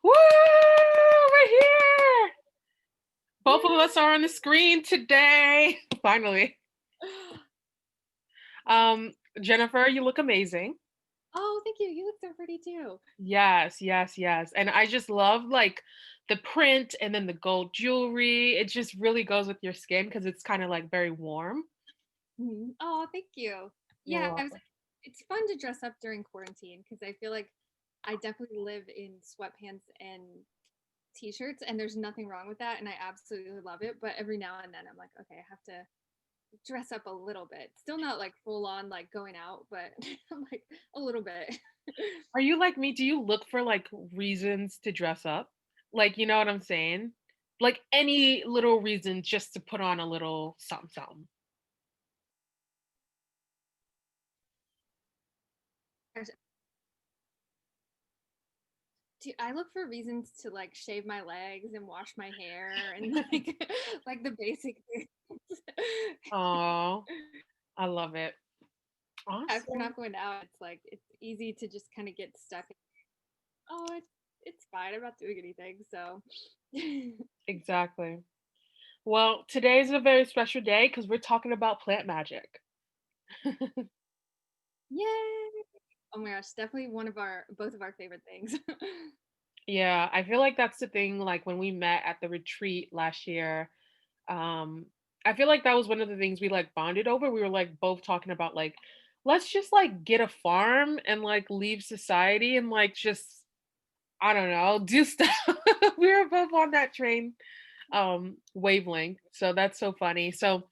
Woo! We're here. Both of us are on the Yay! screen today. Finally. Jennifer, you look amazing. Oh, thank you. You look so pretty too. Yes, yes, yes. And I just love like the print and then the gold jewelry. It just really goes with your skin because it's kind of like very warm. Oh, thank you. You're Yeah, welcome. it's fun to dress up during quarantine because I feel like I definitely live in sweatpants and t-shirts, and there's nothing wrong with that, and I absolutely love it. But every now and then, I'm like, okay, I have to dress up a little bit. Still not like full on like going out, but I'm like a little bit. Are you like me? Do you look for like reasons to dress up? Like, you know what I'm saying? Like any little reason just to put on a little something something. I look for reasons to like shave my legs and wash my hair and like like the basic things. Oh, I love it. If we're Awesome. not going out, it's like it's easy to just kind of get stuck. Oh, it's fine. I'm not doing anything. So, Exactly. Well, today is a very special day because we're talking about plant magic. yay! Oh my gosh, definitely one of our both of our favorite things. Yeah, I feel like that's the thing. Like when we met at the retreat last year, um, I feel like that was one of the things we like bonded over. We were like both talking about like, let's just like get a farm and like leave society and like just, I don't know, do stuff. We were both on that train wavelength. So that's so funny. So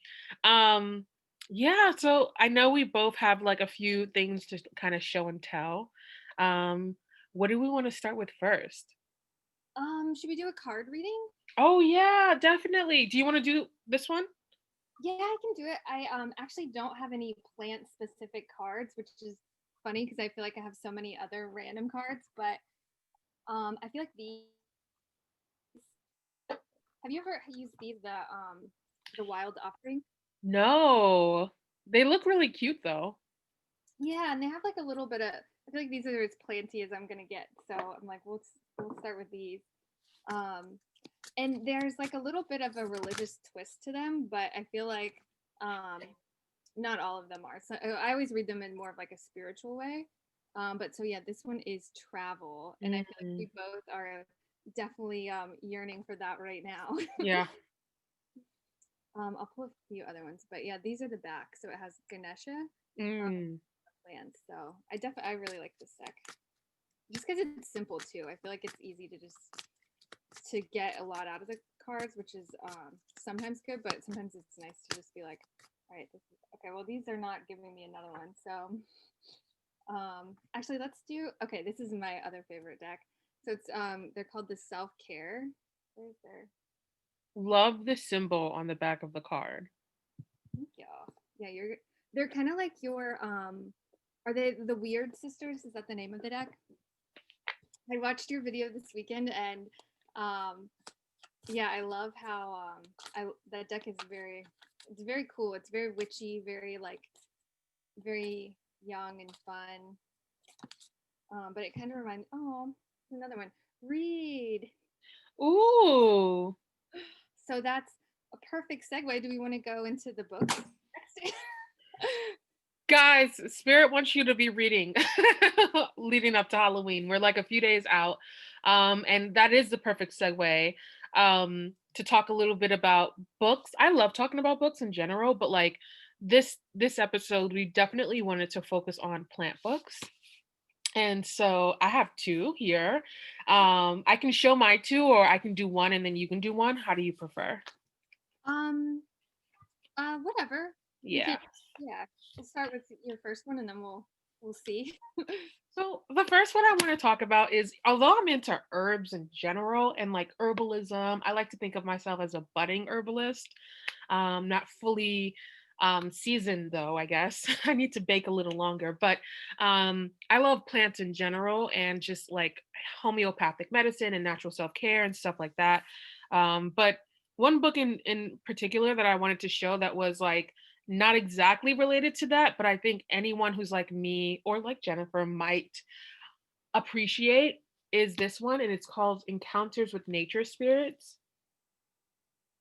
um yeah, so I know we both have like a few things to kind of show and tell. Um what do we want to start with first? Should we do a card reading? Oh yeah, definitely. Do you want to do this one? Yeah, I can do it. I actually don't have any plant specific cards, which is funny because I feel like I have so many other random cards, but I feel like these. Have you ever used these the wild offering? No. They look really cute though. Yeah, and they have like a little bit of. I feel like these are as planty as I'm gonna get, so I'm like, we'll start with these. Um, and there's like a little bit of a religious twist to them, but I feel like um, not all of them are. So I always read them in more of like a spiritual way. But so yeah, this one is travel, and I feel like Mm, we both are definitely yearning for that right now. yeah. I'll pull a few other ones, but yeah, these are the back. So it has Ganesha Mm, plans. So I really like this deck just because it's simple too. I feel like it's easy to just to get a lot out of the cards, which is sometimes good, but sometimes it's nice to just be like, all right, this is okay. Well, these are not giving me another one, so actually, let's do. Okay, this is my other favorite deck. So it's they're called the self care. Where's their? love the symbol on the back of the card. Thank you. Yeah, you're. They're kind of like your. Are they the Weird Sisters? Is that the name of the deck? I watched your video this weekend, and um, yeah, I love how I that deck is very. It's very cool. It's very witchy, very like very young and fun. But it kind of reminds. Oh, another one. Read. Ooh. So that's a perfect segue. Do we want to go into the book next? Guys, Spirit wants you to be reading leading up to Halloween. We're like a few days out. And that is the perfect segue to talk a little bit about books. I love talking about books in general, but like this episode we definitely wanted to focus on plant books. And so I have two here. I can show my two or I can do one and then you can do one. How do you prefer? um, whatever. We can. Yeah. Yeah, we'll start with your first one, and then we'll see. So the first one I want to talk about is although I'm into herbs in general and like herbalism, I like to think of myself as a budding herbalist. Not fully seasoned though, I guess. I need to bake a little longer, but I love plants in general and just like homeopathic medicine and natural self-care and stuff like that. But one book in particular that I wanted to show that was like not exactly related to that, but I think anyone who's like me or like Jennifer might appreciate. is this one, and it's called Encounters with Nature Spirits.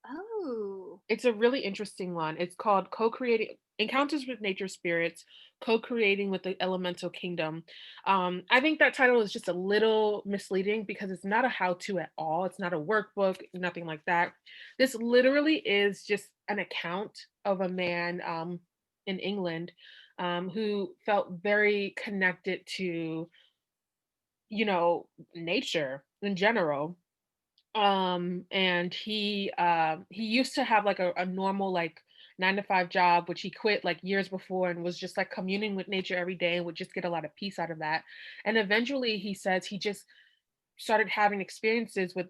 Oh. It's a really interesting one. It's called Co-creating Encounters with Nature Spirits, Co-creating with the Elemental Kingdom. I think that title is just a little misleading because it's not a how-to at all. It's not a workbook, nothing like that. This literally is just an account of a man in England who felt very connected to, nature in general, and he used to have like a normal like 9 to 5 job, which he quit like years before, and was just like communing with nature every day and would just get a lot of peace out of that. And eventually he says he just started having experiences with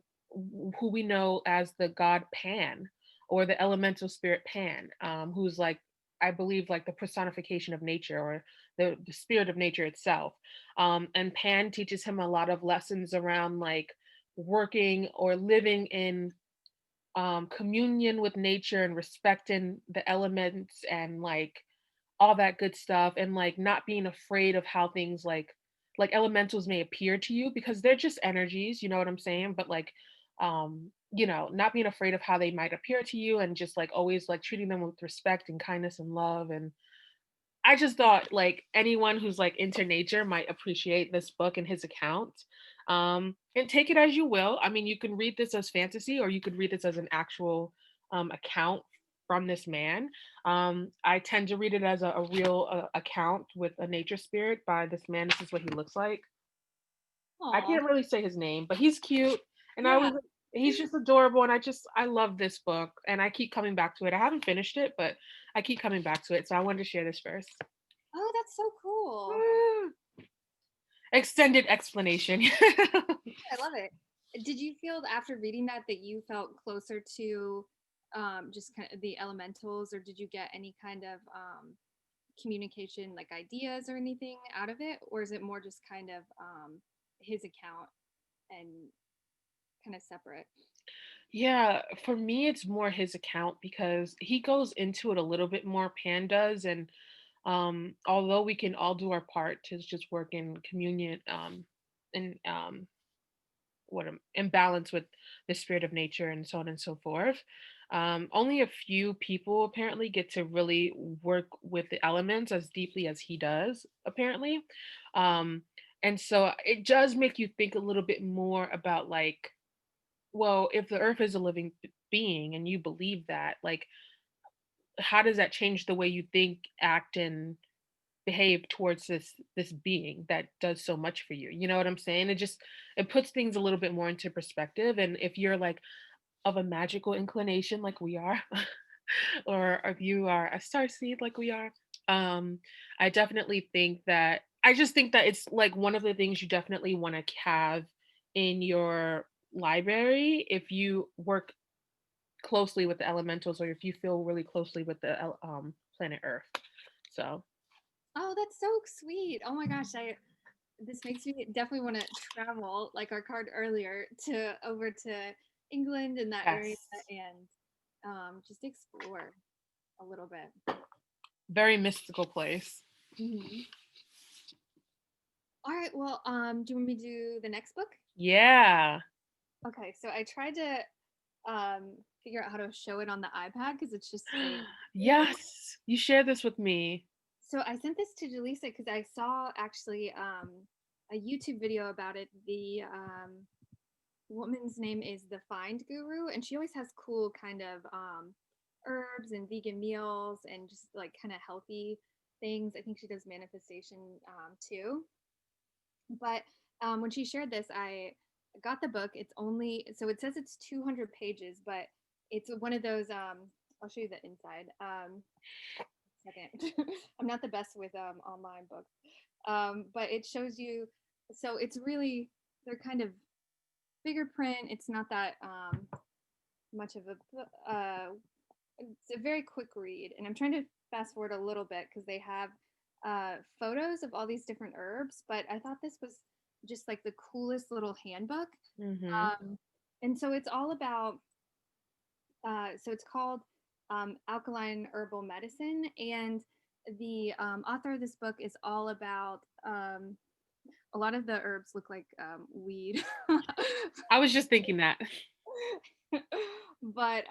who we know as the god Pan, or the elemental spirit Pan, who's like, I believe, like the personification of nature, or the spirit of nature itself. And Pan teaches him a lot of lessons around like working or living in communion with nature and respecting the elements and like all that good stuff, and like not being afraid of how things like elementals may appear to you, because they're just energies, you know what I'm saying? But like not being afraid of how they might appear to you, and just like always like treating them with respect and kindness and love. And I just thought like anyone who's like into nature might appreciate this book and his account. And take it as you will. I mean, you can read this as fantasy, or you could read this as an actual account from this man. I tend to read it as a real account with a nature spirit by this man. This is what he looks like. I Aw. can't really say his name, but he's cute, and I Yeah. was he's just adorable, and I love this book, and I keep coming back to it. I haven't finished it, but I keep coming back to it, so I wanted to share this first. Oh, that's so cool. Ah, extended explanation. I love it. Did you feel after reading that that you felt closer to just kind of the elementals, or did you get any kind of communication, like ideas or anything out of it, or is it more just kind of his account and kind of separate? Yeah, for me, it's more his account because he goes into it a little bit more, Pan does. And although we can all do our part to just work in communion, and in balance with the spirit of nature and so on and so forth. Only a few people apparently get to really work with the elements as deeply as he does, apparently. Um, and so it does make you think a little bit more about like, well, if the earth is a living being and you believe that, like, how does that change the way you think, act, and behave towards this being that does so much for you? You know what I'm saying? It puts things a little bit more into perspective. And if you're like of a magical inclination like we are, or if you are a star seed like we are, um, I definitely think that I just think that it's like one of the things you definitely want to have in your library if you work closely with the elementals, or if you feel really closely with the planet Earth. So Oh, that's so sweet. Oh my gosh, I this makes me definitely want to travel, like our card earlier, to over to England and that area yes, and just explore a little bit. very mystical place. Hmm. All right, well, do you want me to do the next book? Yeah. Okay, so I tried to figure out how to show it on the iPad because it's just a Yes, you share this with me. so I sent this to Jaleesa because I saw actually a YouTube video about it. The woman's name is the Find Guru, and she always has cool kind of herbs and vegan meals and just like kind of healthy things. I think she does manifestation too. But when she shared this, I got the book. It's only so it says it's 200 pages, but it's one of those. I'll show you the inside. Second, I'm not the best with online books, but it shows you. So it's really they're kind of bigger print. It's not that much of a. It's a very quick read, and I'm trying to fast forward a little bit because they have photos of all these different herbs. But I thought this was just like the coolest little handbook. Hmm. And so it's all about. So it's called Alkaline Herbal Medicine, and the author of this book is all about a lot of the herbs look like weed. I was just thinking that. But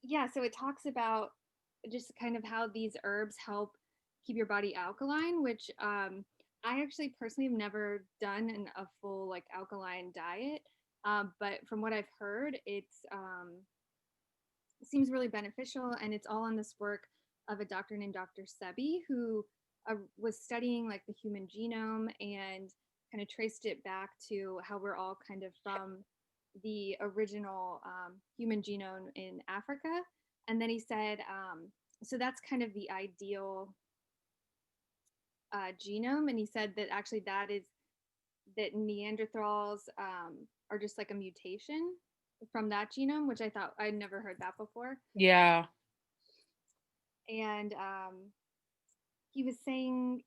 yeah, so it talks about just kind of how these herbs help keep your body alkaline, which I actually personally have never done a full like alkaline diet. But from what I've heard, it seems really beneficial, and it's all on this work of a doctor named Dr. Sebi, who was studying like the human genome and kind of traced it back to how we're all kind of from the original human genome in Africa. And then he said, so that's kind of the ideal genome. And he said that actually that Neanderthals are just like a mutation from that genome, which I thought I'd never heard that before. Yeah. And he was saying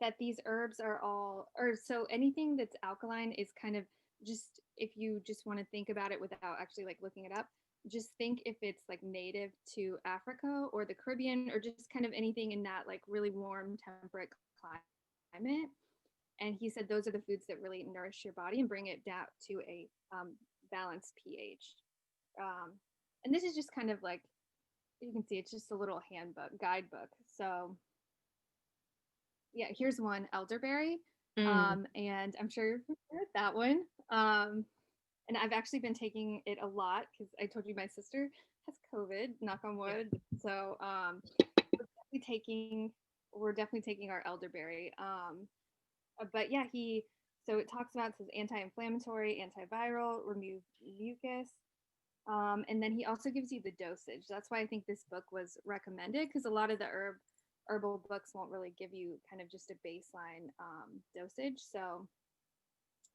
that these herbs are all, or so anything that's alkaline is kind of just, if you just want to think about it without actually like looking it up, just think if it's like native to Africa or the Caribbean or just kind of anything in that like really warm temperate climate. And he said those are the foods that really nourish your body and bring it down to a balanced pH. Um, and this is just kind of like, you can see it's just a little handbook, guidebook. So yeah, here's one, elderberry. Mm. And I'm sure you've heard that one. And I've actually been taking it a lot because I told you my sister has COVID, knock on Yeah. wood. So we're definitely taking we're definitely taking our elderberry. But yeah, so it talks about, it says anti-inflammatory, antiviral, remove mucus. And then he also gives you the dosage. That's why I think this book was recommended, because a lot of the herbal books won't really give you kind of just a baseline dosage. So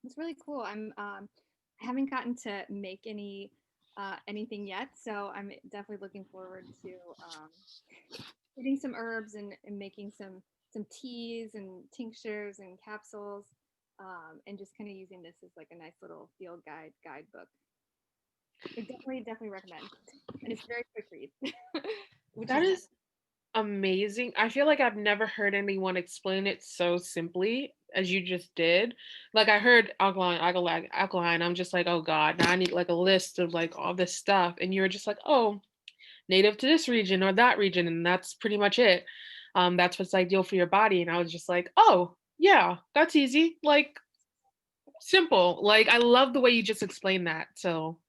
it's really cool. I haven't gotten to make anything yet, so I'm definitely looking forward to getting some herbs and making some teas and tinctures and capsules, and just kind of using this as like a nice little field guidebook. I definitely recommend, and it's very quick read, which That is nice. is amazing. I feel like I've never heard anyone explain it so simply as you just did. Like I heard alkaline, alkaline, alkaline. I'm just like, oh God, now I need like a list of like all this stuff. And you're just like, oh, native to this region or that region, and that's pretty much it. That's what's ideal for your body. And I was just like, oh yeah, that's easy. Like simple. Like I love the way you just explained that. So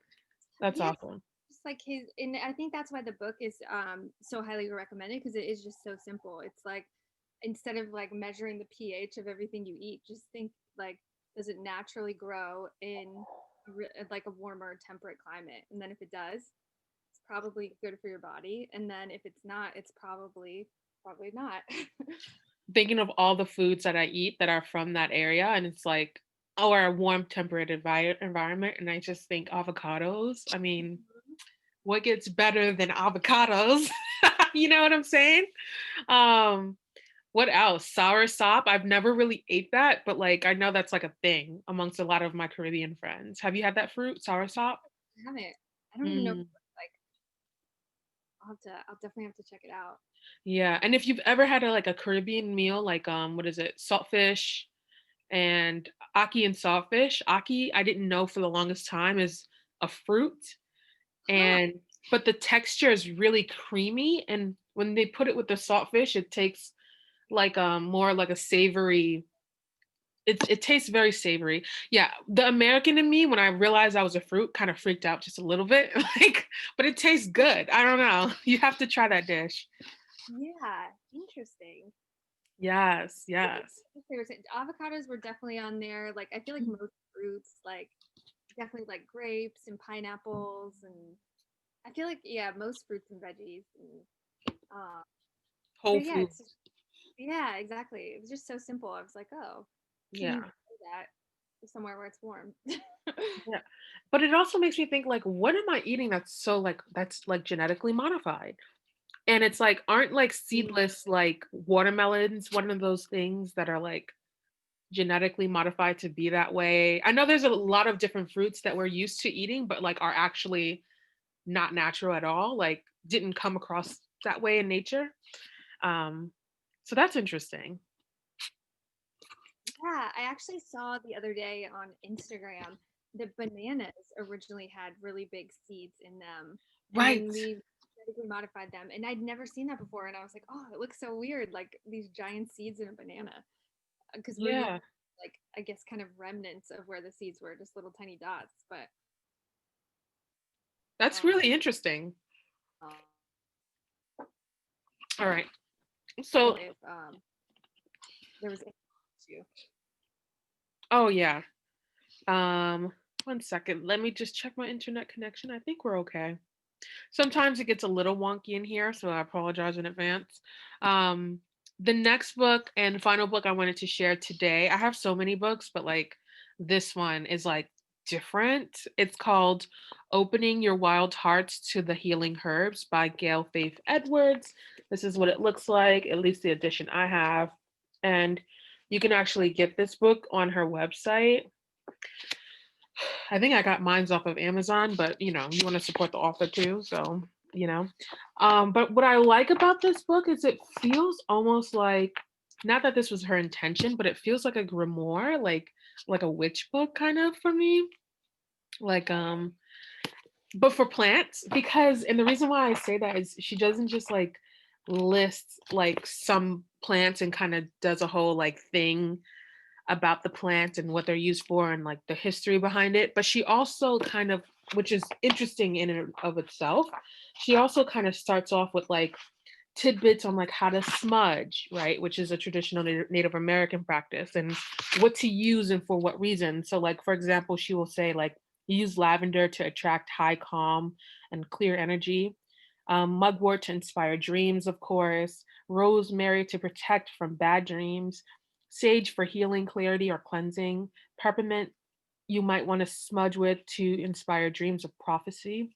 that's Yeah, awesome. just like his, and I think that's why the book is so highly recommended, because it is just so simple. It's like, instead of like measuring the pH of everything you eat, just think like, does it naturally grow in like a warmer temperate climate? And then if it does, it's probably good for your body. And then if it's not, it's probably not. Thinking of all the foods that I eat that are from that area, and it's like, oh, or a warm temperate environment, and I just think avocados. I mean, what gets better than avocados? You know what I'm saying? Um, what else? Sour sop. I've never really ate that, but like I know that's like a thing amongst a lot of my Caribbean friends. Have you had that fruit, sour sop? I haven't. I don't even know. Mm, Like, I'll definitely have to check it out. yeah, and if you've ever had like a Caribbean meal, like what is it? Saltfish and aki and saltfish. Aki, I didn't know for the longest time is a fruit, Huh. and but the texture is really creamy, and when they put it with the saltfish, it takes like more like a savory. It tastes very savory. Yeah, the American in me, when I realized I was a fruit, kind of freaked out just a little bit. Like, but it tastes good. I don't know. You have to try that dish. Yeah, interesting. Yes, yes. Avocados were definitely on there. Like, I feel like most fruits, like definitely like grapes and pineapples, and I feel like, yeah, most fruits and veggies. And Whole but yeah, food. yeah, exactly. It was just so simple. I was like, oh, can you Yeah. do that somewhere where it's warm? Yeah. But it also makes me think like, what am I eating that's like genetically modified? And it's like, aren't like Mm. seedless like watermelons one of those things that are like genetically modified to be that way? I know there's a lot of different fruits that we're used to eating, but like are actually not natural at all, like didn't come across that way in nature. Um, so that's interesting. Yeah, I actually saw the other day on Instagram that bananas originally had really big seeds in them, and Right. then we genetically modified them. And I'd never seen that before, and I was like, oh, it looks so weird, like these giant seeds in a banana, because we're used Yeah. like I guess kind of remnants of where the seeds were, just little tiny dots. But That's um, really interesting. All right. know So, if there was issue. oh yeah. Um, one second. Let me just check my internet connection. I think we're okay. Sometimes it gets a little wonky in here, so I apologize in advance. Um, the next book and final book I wanted to share today, I have so many books, but like this one is like different. It's called Opening Your Wild Hearts to the Healing Herbs by Gail Faith Edwards. This is what it looks like, at least the edition I have. And you can actually get this book on her website. I think I got mines off of Amazon, but you want to support the author too, so you know. But what I like about this book is it feels almost like, not that this was her intention, but it feels like a grimoire, like a witch book kind of for me. Like but for plants, because and the reason why I say that is she doesn't just like list like some plants and kind of does a whole like thing about the plant and what they're used for and like the history behind it. But she also kind of, which is interesting in and of itself, she also kind of starts off with like tidbits on like how to smudge, right? Which is a traditional Native American practice, and what to use and for what reason. So, like, for example, she will say, like, use lavender to attract high calm and clear energy. Mugwort to inspire dreams, of course. Rosemary to protect from bad dreams. Sage for healing, clarity, or cleansing. Peppermint you might want to smudge with to inspire dreams of prophecy.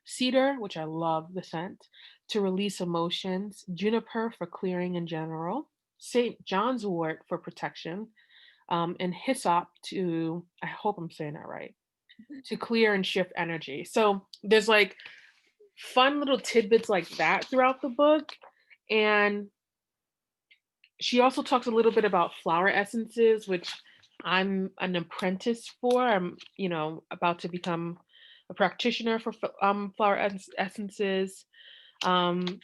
Cedar, which I love the scent, to release emotions. Juniper for clearing in general. St. John's wort for protection. And hyssop to, I hope I'm saying that right, to clear and shift energy. So there's like fun little tidbits like that throughout the book. And she also talks a little bit about flower essences, which I'm an apprentice for. I'm, about to become a practitioner for flower essences. Um,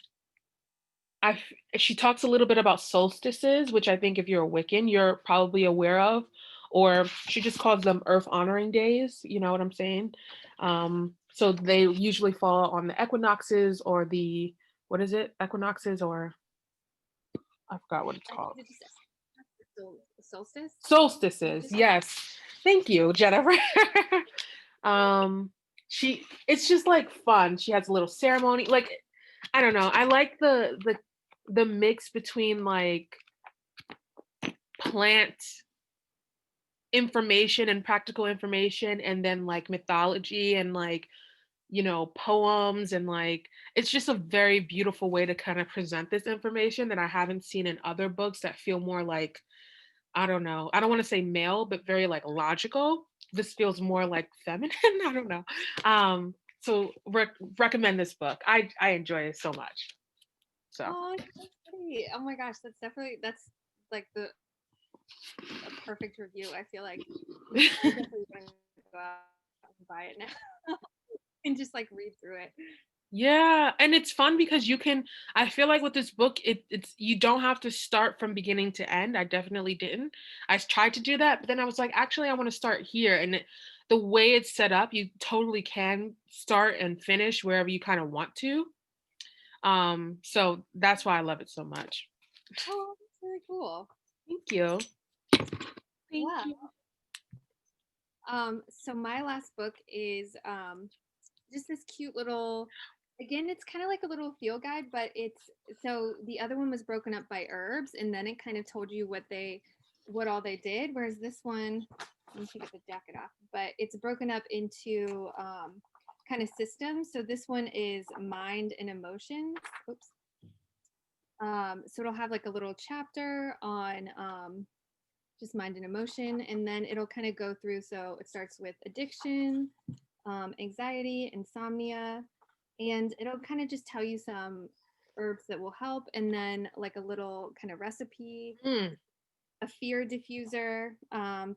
she talks a little bit about solstices, which I think if you're a Wiccan, you're probably aware of, or she just calls them Earth honoring days. You know what I'm saying? So they usually fall on the equinoxes or the what is it? Equinoxes or I forgot what it's I think called. it's just solstice. Solstices, yes. Thank you, Jennifer. um, it's just like fun. She has a little ceremony. Like, I don't know. I like the mix between like plant information and practical information and then like mythology and like poems and like it's just a very beautiful way to kind of present this information that I haven't seen in other books that feel more like, I don't know. I don't want to say male, but very like logical. This feels more like feminine. I don't know. So recommend this book. I enjoy it so much. So Oh, that's so pretty. Oh my gosh, that's like the a perfect review. I feel like I definitely want to go out and buy it now and just like read through it. yeah, and it's fun because you can. I feel like with this book, it's you don't have to start from beginning to end. I definitely didn't. I tried to do that, but then I was like, actually, I want to start here. And the way it's set up, you totally can start and finish wherever you kind of want to. So that's why I love it so much. Oh, that's really cool. Thank you. Thank Yeah. you. So my last book is just this cute little. Again, it's kind of like a little field guide, but it's so the other one was broken up by herbs, and then it kind of told you what all they did. Whereas this one, let me get the jacket off, but it's broken up into kind of systems. So this one is mind and emotions. Oops. So it'll have like a little chapter on just mind and emotion, and then it'll kind of go through. So it starts with addiction, anxiety, insomnia, and it'll kind of just tell you some herbs that will help, and then like a little kind of recipe. Mm. a fear diffuser.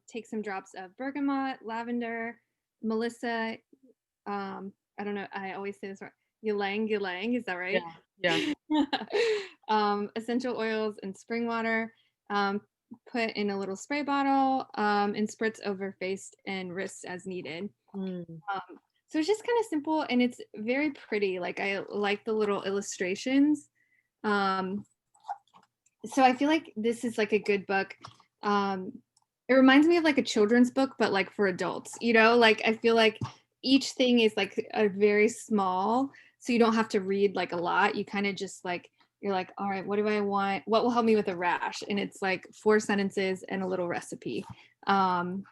Take some drops of bergamot, lavender, melissa. I don't know. I always say this wrong. Ylang ylang. Is that right? Yeah. Yeah. Essential oils and spring water. Um, Put in a little spray bottle and spritz over face and wrists as needed. Mm. Um, so it's just kind of simple and it's very pretty. Like I like the little illustrations. Um, so I feel like this is like a good book. Um, it reminds me of like a children's book, but like for adults, you know, like I feel like each thing is like a very small, so you don't have to read like a lot. You kind of just like, you're like, all right, what do I want? What will help me with a rash? And it's like 4 sentences and a little recipe. Um,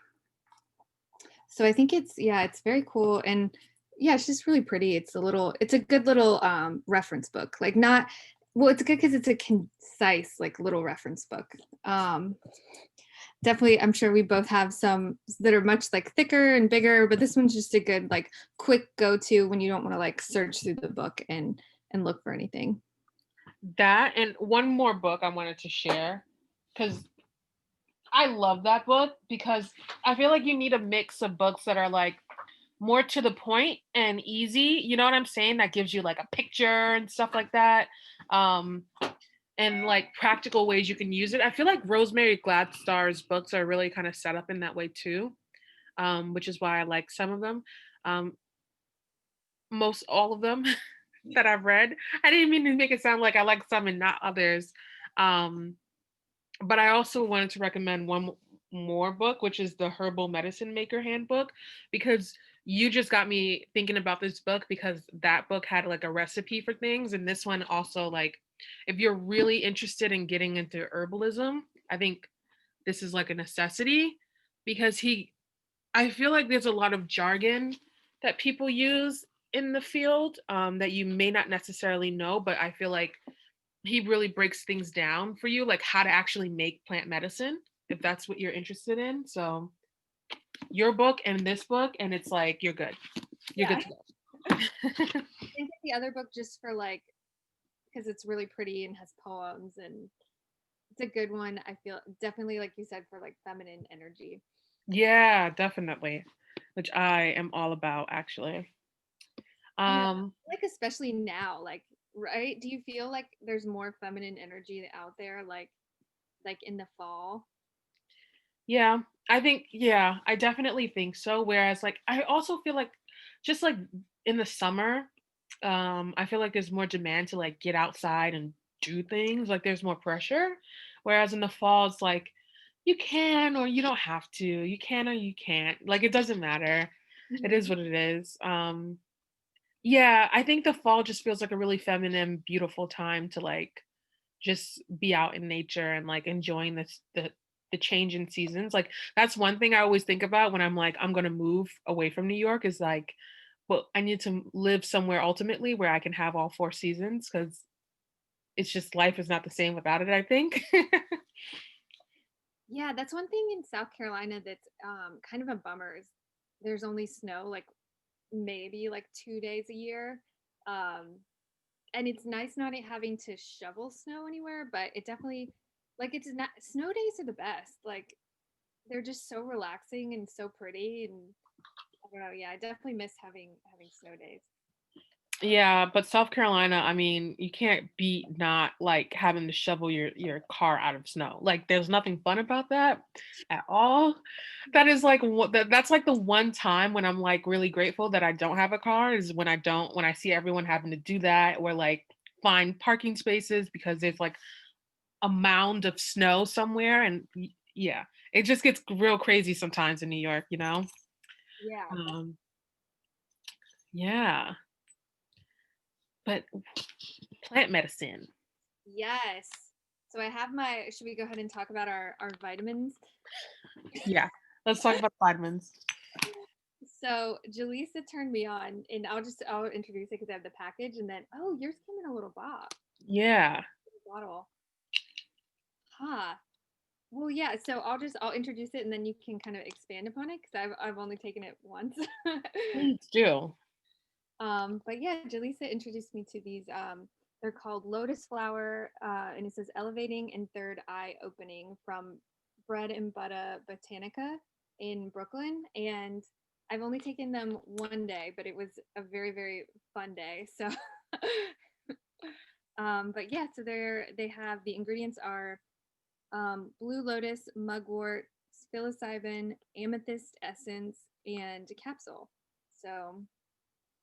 so I think it's, yeah, it's very cool. And yeah, it's just really pretty. It's a good little reference book. Like not, well, it's good because it's a concise, like little reference book. Um, Definitely, I'm sure we both have some that are much like thicker and bigger, but this one's just a good, like quick go-to when you don't want to like search through the book and look for anything. That and one more book I wanted to share because I love that book because I feel like you need a mix of books that are like more to the point and easy. You know what I'm saying? That gives you like a picture and stuff like that. Um, and like practical ways you can use it. I feel like Rosemary Gladstar's books are really kind of set up in that way too, which is why I like some of them. Um, most all of them that I've read. I didn't mean to make it sound like I like some and not others. Um, but I also wanted to recommend one more book, which is the Herbal Medicine Maker Handbook, because you just got me thinking about this book because that book had like a recipe for things. And this one also, like, if you're really interested in getting into herbalism, I think this is like a necessity because I feel like there's a lot of jargon that people use in the field that you may not necessarily know, but I feel like he really breaks things down for you, like how to actually make plant medicine, if that's what you're interested in. So your book and this book, and it's like you're good. You're Yeah, good to go. I think the other book just for like, because it's really pretty and has poems and it's a good one. I feel definitely like you said for like feminine energy. Yeah, definitely. Which I am all about actually. Yeah, Um, like especially now, like right? Do you feel like there's more feminine energy out there, like in the fall? yeah, I think yeah, I definitely think so. Whereas like I also feel like just like in the summer, I feel like there's more demand to like get outside and do things. Like there's more pressure. Whereas in the fall, it's like you can or you don't have to. You can or you can't. Like it doesn't matter. It is Mhm. what it is. Yeah, I think the fall just feels like a really feminine, beautiful time to like just be out in nature and like enjoying the change in seasons. Like that's one thing I always think about when I'm like I'm gonna move away from New York is like, well, I need to live somewhere ultimately where I can have all 4 seasons because it's just life is not the same without it, I think. Yeah, that's one thing in South Carolina that's kind of a bummer is there's only snow like maybe like 2 days a year. Um, and it's nice not having to shovel snow anywhere, but it definitely like it's not snow days are the best. Like they're just so relaxing and so pretty and I don't know, yeah, I definitely miss having snow days. Yeah, but South Carolina, I mean, you can't beat not like having to shovel your car out of snow. Like there's nothing fun about that at all. That is like that's like the one time when I'm like really grateful that I don't have a car is when I see everyone having to do that or like find parking spaces because there's like a mound of snow somewhere and yeah, it just gets real crazy sometimes in New York, you know? Yeah. Um yeah, but plant medicine. Yes. So I have my should we go ahead and talk about our vitamins? Yeah. Let's talk about vitamins. So Jaleesa turned me on, and I'll introduce it because I have the package, and then oh, yours came in a little box Yeah. bottle, huh? Well, yeah. So I'll introduce it, and then you can kind of expand upon it because I've only taken it once. Please do. But yeah, Jaleesa introduced me to these. They're called Lotus Flower, and it says elevating and third eye opening from Bread and Butter Botanica in Brooklyn, and I've only taken them one day, but it was a very, very fun day. So, but yeah, so they have the ingredients are blue lotus, mugwort, psilocybin, amethyst essence, and capsule. So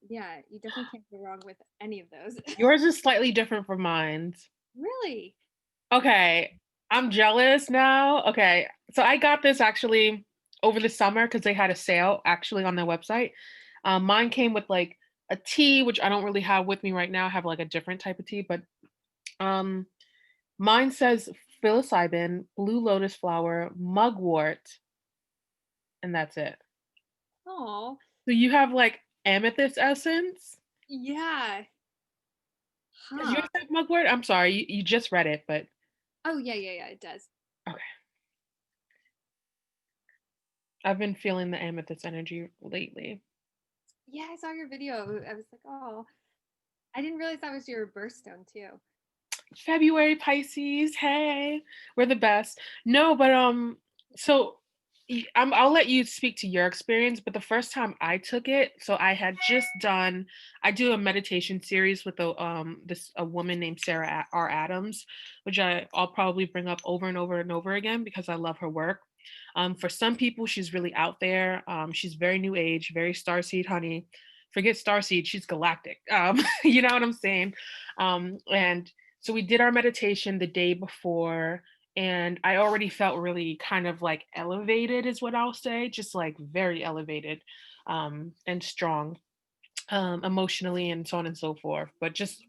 yeah, you definitely can't go wrong with any of those. Yours is slightly different from mine. Really? Okay, I'm jealous now. Okay, so I got this actually over the summer because they had a sale actually on their website. Mine came with like a tea, which I don't really have with me right now. I have like a different type of tea, but um, mine says psilocybin, blue lotus flower, mugwort, and that's it. Oh, So you have like amethyst essence. yeah. Does Huh. yours have mugwort? I'm sorry, you just read it, but Oh, yeah, yeah, yeah, it does. okay. I've been feeling the amethyst energy lately. Yeah, I saw your video. I was like, oh, I didn't realize that was your birthstone too. February Pisces, hey, we're the best. No, but so I'll let you speak to your experience. But the first time I took it, so I had just done. I do a meditation series with a woman named Sarah R. Adams, which I'll probably bring up over and over and over again because I love her work. For some people, she's really out there. She's very new age, very starseed honey. Forget starseed, she's galactic. You know what I'm saying? And so we did our meditation the day before, and I already felt really kind of like elevated, is what I'll say, just like very elevated and strong emotionally and so on and so forth, but just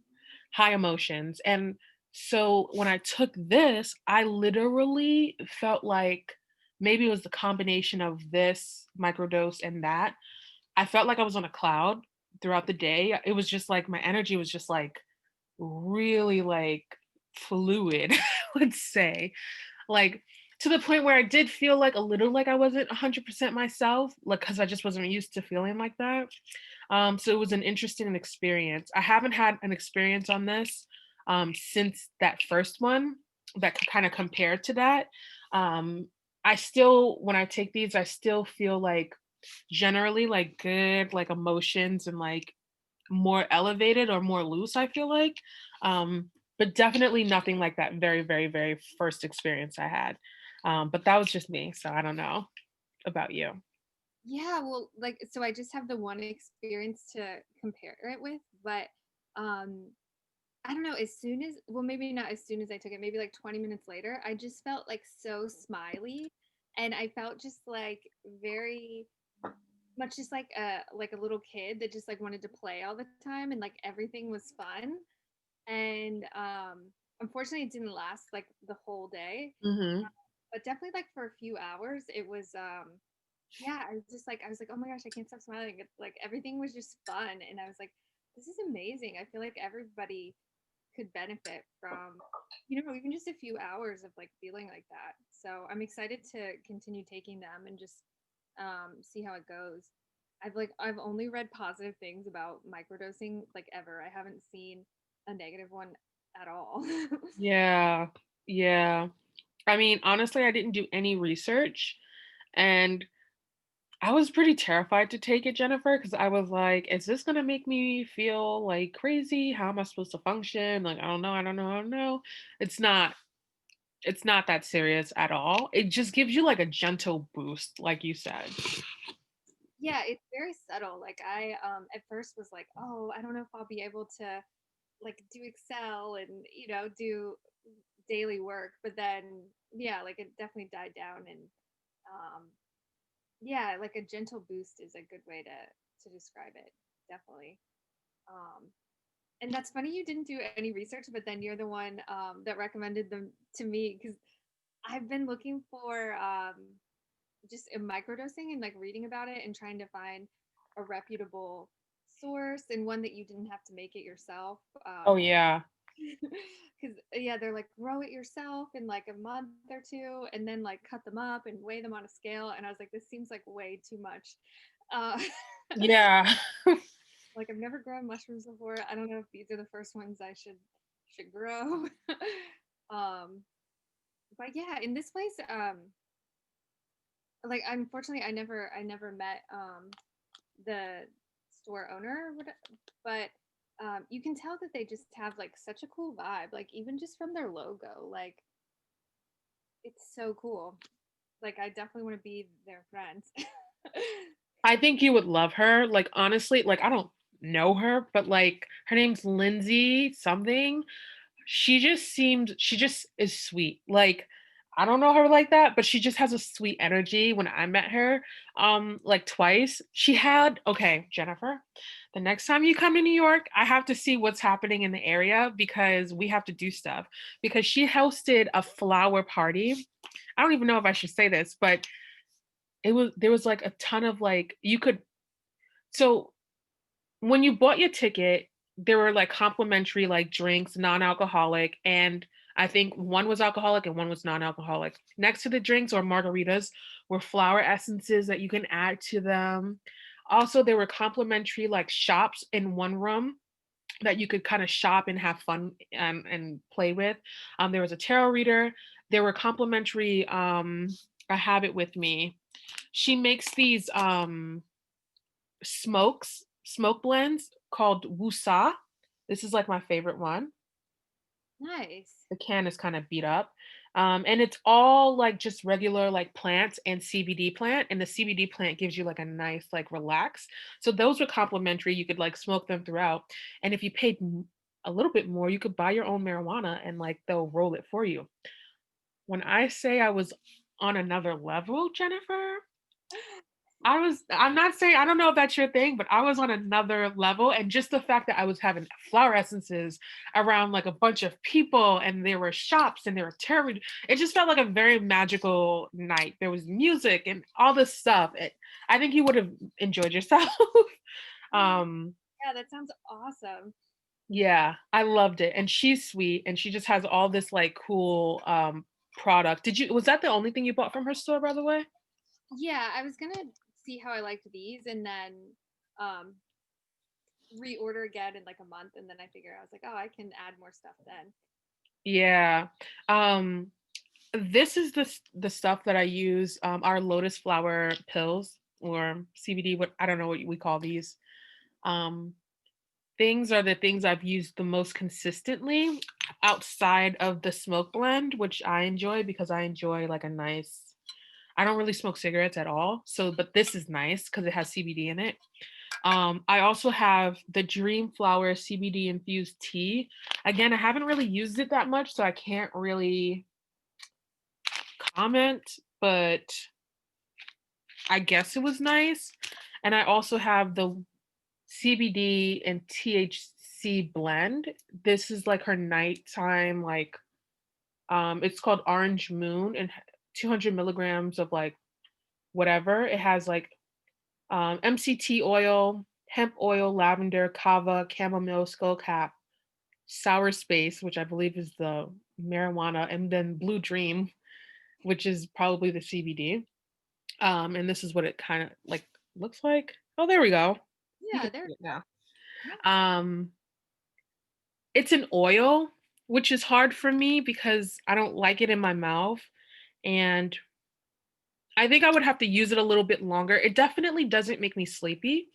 high emotions. And so when I took this, I literally felt like maybe it was the combination of this microdose and that. I felt like I was on a cloud throughout the day. It was just like my energy was just like really like fluid, let's say. Like to the point where I did feel like a little like I wasn't 100% myself, like because I just wasn't used to feeling like that. So it was an interesting experience. I haven't had an experience on this since that first one that could kind of compare to that. Um, I still, when I take these, I still feel like generally like good, like emotions and like more elevated or more loose, I feel like. But definitely nothing like that very, very, very first experience I had. But that was just me. So I don't know about you. Yeah, well, like, so I just have the one experience to compare it with, but um, I don't know, as soon as, well, maybe not as soon as I took it, maybe like 20 minutes later, I just felt like so smiley, and I felt just like very much just like a little kid that just like wanted to play all the time, and like everything was fun. And unfortunately it didn't last like the whole day, Hmm. but definitely like for a few hours it was yeah, I was just like, I was like, oh my gosh, I can't stop smiling. It's like everything was just fun, and I was like, this is amazing. I feel like everybody could benefit from, even just a few hours of like feeling like that. So I'm excited to continue taking them and just see how it goes. I've only read positive things about microdosing like ever. I haven't seen a negative one at all. Yeah. Yeah. I mean, honestly, I didn't do any research and I was pretty terrified to take it, Jennifer, because I was like, is this going to make me feel like crazy? How am I supposed to function? Like, I don't know. I don't know. I don't know. It's not It's not that serious at all. It just gives you like a gentle boost, like you said. Yeah, it's very subtle. Like I at first was like, oh, I don't know if I'll be able to like do Excel and do daily work, but then yeah, like it definitely died down, and um yeah, like a gentle boost is a good way to describe it. Definitely. Um and that's funny you didn't do any research, but then you're the one that recommended them to me, because I've been looking for just a microdosing and like reading about it and trying to find a reputable source and one that you didn't have to make it yourself. Oh yeah. Because yeah, they're like grow it yourself in like a month or two, and then like cut them up and weigh them on a scale. And I was like, this seems like way too much. Uh, Yeah. like I've never grown mushrooms before. I don't know if these are the first ones I should grow. um, but yeah, in this place, like unfortunately I never met the store owner but you can tell that they just have like such a cool vibe, like even just from their logo, like it's so cool. Like I definitely want to be their friends. I think you would love her. Like honestly, like I don't know her, but like her name's Lindsay something. She just is sweet. Like I don't know her like that, but she just has a sweet energy. When I met her like twice, she had okay, Jennifer, the next time you come to New York, I have to see what's happening in the area because we have to do stuff because she hosted a flower party. I don't even know if I should say this, but there was like a ton of like you could so when you bought your ticket, there were like complimentary like drinks, non-alcoholic, and I think one was alcoholic and one was non-alcoholic. Next to the drinks or margaritas were flower essences that you can add to them. Also, there were complimentary like shops in one room that you could kind of shop and have fun and play with. There was a tarot reader. There were complimentary. I have it with me. She makes these smoke blends called Wusa. This is like my favorite one. Nice. The can is kind of beat up. And it's all like just regular like plants and CBD plant. And the CBD plant gives you like a nice like relax. So those were complimentary. You could like smoke them throughout. And if you paid a little bit more, you could buy your own marijuana and like they'll roll it for you. When I say I was on another level, Jennifer, I'm not saying I don't know if that's your thing, but I was on another level. And just the fact that I was having flower essences around like a bunch of people and there were shops and there were tarot, it just felt like a very magical night. There was music and all this stuff. I think you would have enjoyed yourself. um Yeah, that sounds awesome. yeah, I loved it. And she's sweet and she just has all this like cool product. Was that the only thing you bought from her store, by the way? Yeah, I was gonna see how I liked these and then um reorder again in like a month, and then I figure I was like, oh, I can add more stuff then. Yeah. Um this is the stuff that I use, our lotus flower pills or CBD, what I don't know what we call these. Um, things are the things I've used the most consistently outside of the smoke blend, which I enjoy because I enjoy like a nice, I don't really smoke cigarettes at all. So, but this is nice because it has CBD in it. I also have the Dream Flower CBD infused tea. Again, I haven't really used it that much, so I can't really comment, but I guess it was nice. And I also have the CBD and THC blend. This is like her nighttime, like it's called Orange Moon and 200 milligrams of like whatever. It has like MCT oil, hemp oil, lavender, kava, chamomile, skullcap, sour space, which I believe is the marijuana, and then Blue Dream, which is probably the CBD. And this is what it kind of like looks like. Oh, there we go. You Yeah, can there. see it now. Yeah. Um, it's an oil, which is hard for me because I don't like it in my mouth. And I think I would have to use it a little bit longer. It definitely doesn't make me sleepy.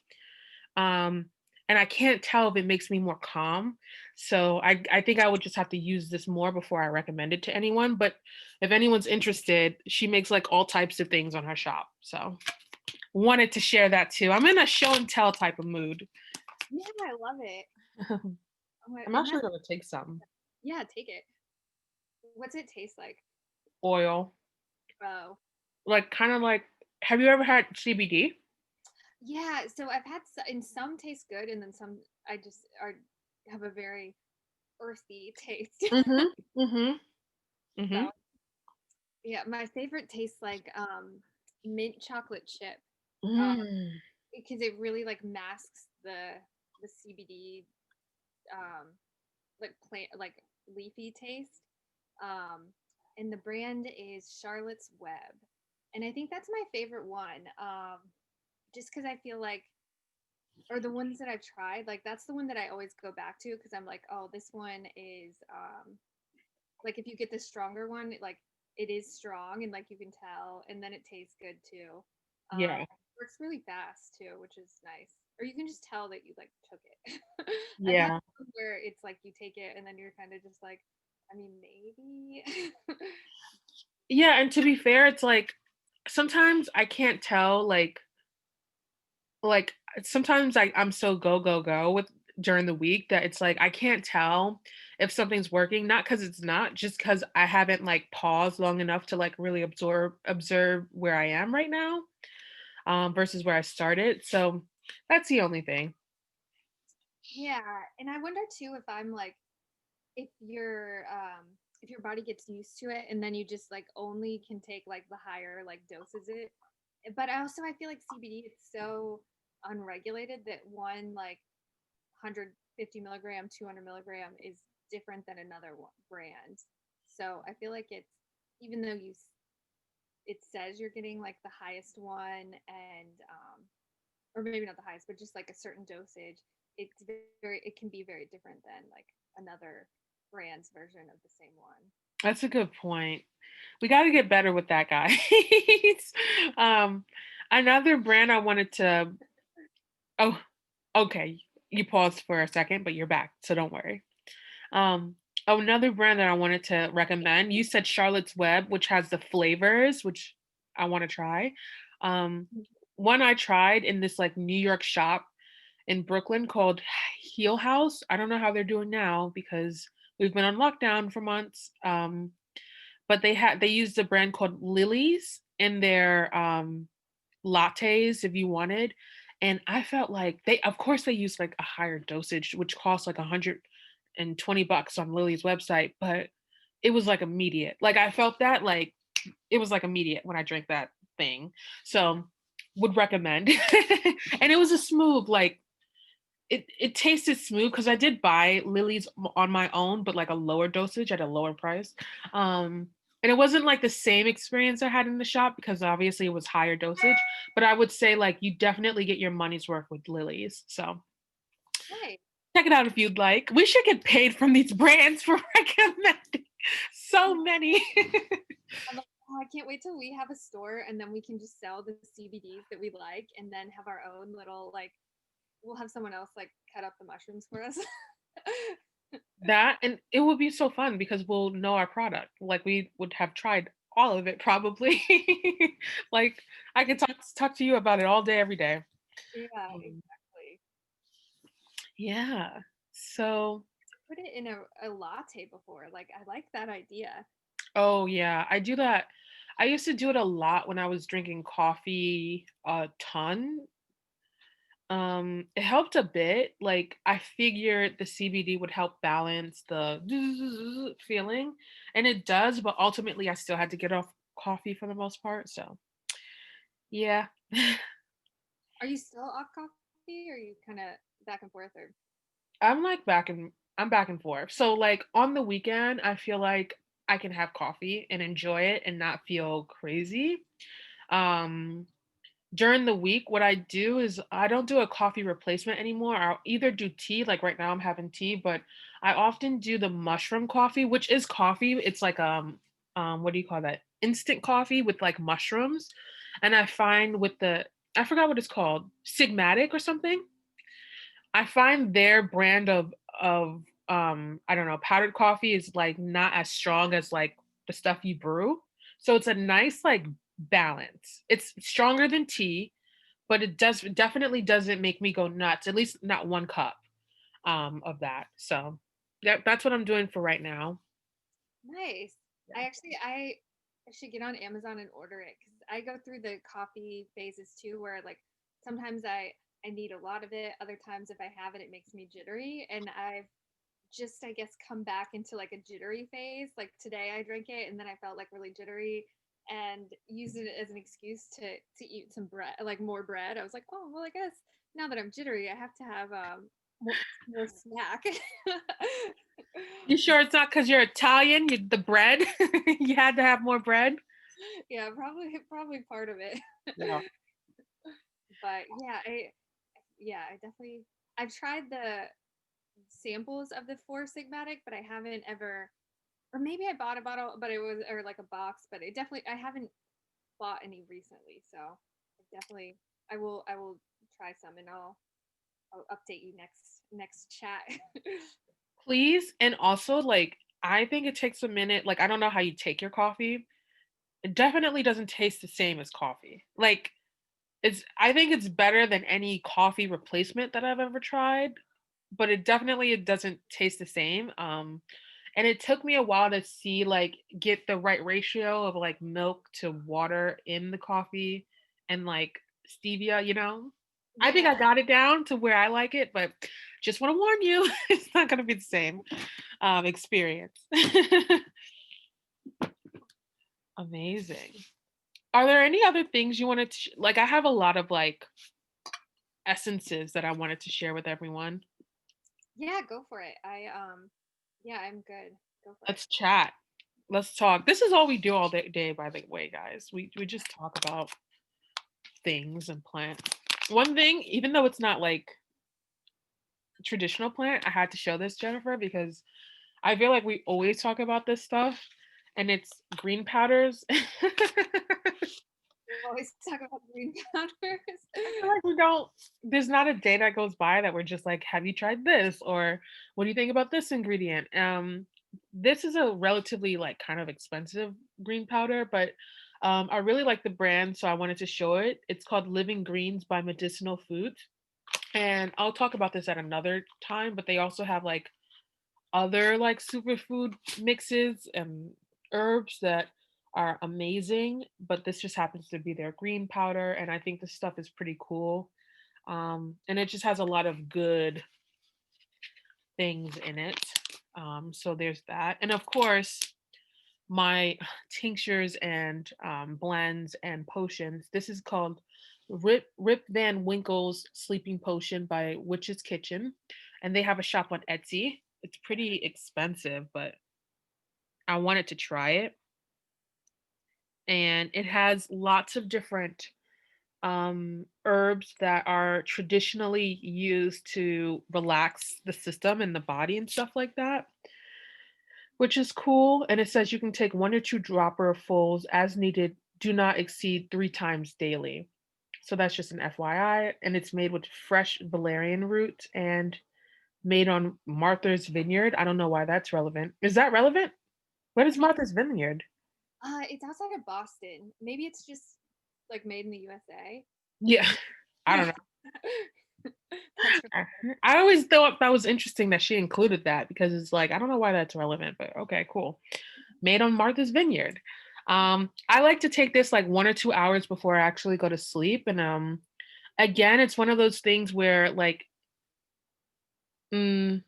Um, and I can't tell if it makes me more calm. So I think I would just have to use this more before I recommend it to anyone. But if anyone's interested, she makes like all types of things on her shop. So wanted to share that too. I'm in a show and tell type of mood. Yeah, I love it. Oh I'm and actually that's gonna take some yeah, take it. What's it taste like? oil, Oh, like kind of like. Have you ever had CBD? yeah. So I've had and some taste good, and then some I just are have a very earthy taste. Mhm. Mhm. So Mhm. yeah, my favorite tastes like mint chocolate chip, uh, Mm. because it really like masks the CBD like plant like leafy taste. Um, and the brand is Charlotte's Web, and I think that's my favorite one. Just because I feel like, or the ones that I've tried, like that's the one that I always go back to because I'm like, oh, this one is like if you get the stronger one, like it is strong and like you can tell, and then it tastes good too. Yeah. Works really fast too, which is nice. Or you can just tell that you like took it. I've had Yeah. some where it's like you take it and then you're kind of just like, I mean, maybe. Yeah, and to be fair, it's like sometimes I can't tell like sometimes I'm so go go go with during the week that it's like I can't tell if something's working, not because it's not, just because I haven't like paused long enough to like really observe where I am right now, versus where I started. So that's the only thing. Yeah, and I wonder too if I'm like if if your body gets used to it and then you just like only can take like the higher like doses it. But I feel like CBD it's so unregulated that one like 150 milligram, 200 milligram is different than another one brand. So I feel like it's even though it says you're getting like the highest one and or maybe not the highest, but just like a certain dosage, it's it can be very different than like another brand's version of the same one. That's a good point. We got to get better with that, guys. um, Another brand I wanted to. Oh, okay. You paused for a second, but you're back, so don't worry. Another brand that I wanted to recommend. You said Charlotte's Web, which has the flavors, which I want to try. Um, One I tried in this like New York shop in Brooklyn called Heel House. I don't know how they're doing now because we've been on lockdown for months. But they used a brand called Lily's in their lattes if you wanted. And I felt like they of course they used like a higher dosage, which costs like $120 on Lily's website, but it was like immediate. Like I felt that like it was like immediate when I drank that thing. So would recommend. And it was a smooth, like it tasted smooth because I did buy Lily's on my own, but like a lower dosage at a lower price. And it wasn't like the same experience I had in the shop because obviously it was higher dosage. But I would say like you definitely get your money's worth with Lily's. So Right. check it out if you'd like. We should get paid from these brands for recommending so many. I'm like, oh, I can't wait till we have a store and then we can just sell the CBDs that we like and then have our own little like we'll have someone else like cut up the mushrooms for us. That and it would be so fun because we'll know our product. Like we would have tried all of it probably. Like I could talk to you about it all day, every day. Yeah, Um, exactly. yeah. So, Put it in a latte before. Like I like that idea. oh yeah, I do that. I used to do it a lot when I was drinking coffee a ton. It helped a bit. Like I figured the CBD would help balance the feeling, and it does, but ultimately I still had to get off coffee for the most part. So, yeah. Are you still off coffee or are you kind of back and forth or I'm back and forth. So like on the weekend, I feel like I can have coffee and enjoy it and not feel crazy. Um During the week, what I do is I don't do a coffee replacement anymore. I'll either do tea, like right now I'm having tea, but I often do the mushroom coffee, which is coffee. It's like what do you call that? Instant coffee with like mushrooms. And I find with the I forgot what it's called, Sigmatic or something. I find their brand of I don't know, powdered coffee is like not as strong as like the stuff you brew. So it's a nice like balance. It's stronger than tea, but it definitely doesn't make me go nuts. At least not one cup of that. So that's what I'm doing for right now. nice. Yeah. I should get on Amazon and order it because I go through the coffee phases too, where like sometimes I need a lot of it. Other times if I have it, it makes me jittery, and I've just I guess come back into like a jittery phase. Like today I drank it and then I felt like really jittery and used it as an excuse to eat some bread, like more bread. I was like, oh well, I guess now that I'm jittery, I have to have more snack. You sure it's not because you're Italian? The bread, you had to have more bread. Yeah, probably part of it. Yeah. But yeah, I definitely I've tried the samples of the Four Sigmatic, but I haven't ever or maybe I bought a bottle, but it was or like a box, but it definitely I haven't bought any recently, so definitely I will try some and I'll update you next chat. Please. And also, like, I think it takes a minute. Like, I don't know how you take your coffee. It definitely doesn't taste the same as coffee. Like, I think it's better than any coffee replacement that I've ever tried, but it doesn't taste the same. And it took me a while to see like get the right ratio of like milk to water in the coffee and like stevia, you know. I think Yeah. I got it down to where I like it, but just want to warn you, it's not going to be the same experience. Amazing. Are there any other things you wanted to like? I have a lot of like essences that I wanted to share with everyone. Yeah, go for it. Yeah, I'm good. Go for it. Let's chat. Let's talk. This is all we do all day, by the way, guys. We just talk about things and plants. One thing, even though it's not like traditional plant, I had to show this, Jennifer, because I feel like we always talk about this stuff and it's green powders. We always talk about green powders. I feel like we don't, there's not a day that goes by that we're just like, have you tried this? Or what do you think about this ingredient? This is a relatively like kind of expensive green powder, but I really like the brand, so I wanted to show it. It's called Living Greens by Medicinal Foods. And I'll talk about this at another time, but they also have like other like superfood mixes and herbs that are amazing, but this just happens to be their green powder, and I think this stuff is pretty cool. And it just has a lot of good things in it. So there's that. And of course, my tinctures and blends and potions. This is called Rip Van Winkle's Sleeping Potion by Witch's Kitchen, and they have a shop on Etsy. It's pretty expensive, but I wanted to try it. And it has lots of different herbs that are traditionally used to relax the system and the body and stuff like that, which is cool. And it says you can take 1 or 2 dropperfuls as needed, do not exceed 3 times daily. So that's just an FYI. And it's made with fresh valerian root and made on Martha's Vineyard. I don't know why that's relevant. Is that relevant? What I is think Martha's Vineyard? it's outside of Boston. Maybe it's just like made in the USA. Yeah, I don't know. That's I I always thought that was interesting that she included that because it's like, I don't know why that's relevant, but okay, cool. Made on Martha's Vineyard. I like to take this like 1 or 2 hours before I actually go to sleep. And again, it's one of those things where like mm,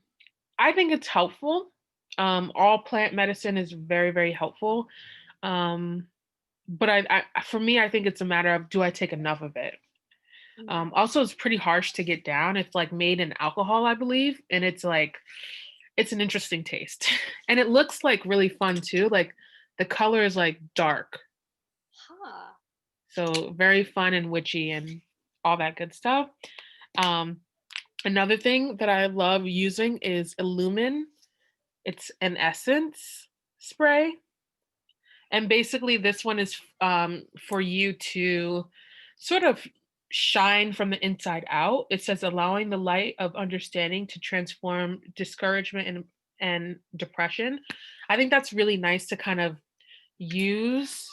I think it's helpful. All plant medicine is very, very helpful. Um, but for me, I think it's a matter of do I take enough of it? Mhm. Also, it's pretty harsh to get down. It's like made in alcohol, I believe, and it's like it's an interesting taste, and it looks like really fun too. Like the color is like dark, Huh. so very fun and witchy and all that good stuff. Um, Another thing that I love using is Illumin. It's an essence spray. And basically, this one is for you to sort of shine from the inside out. It says, allowing the light of understanding to transform discouragement and depression. I think that's really nice to kind of use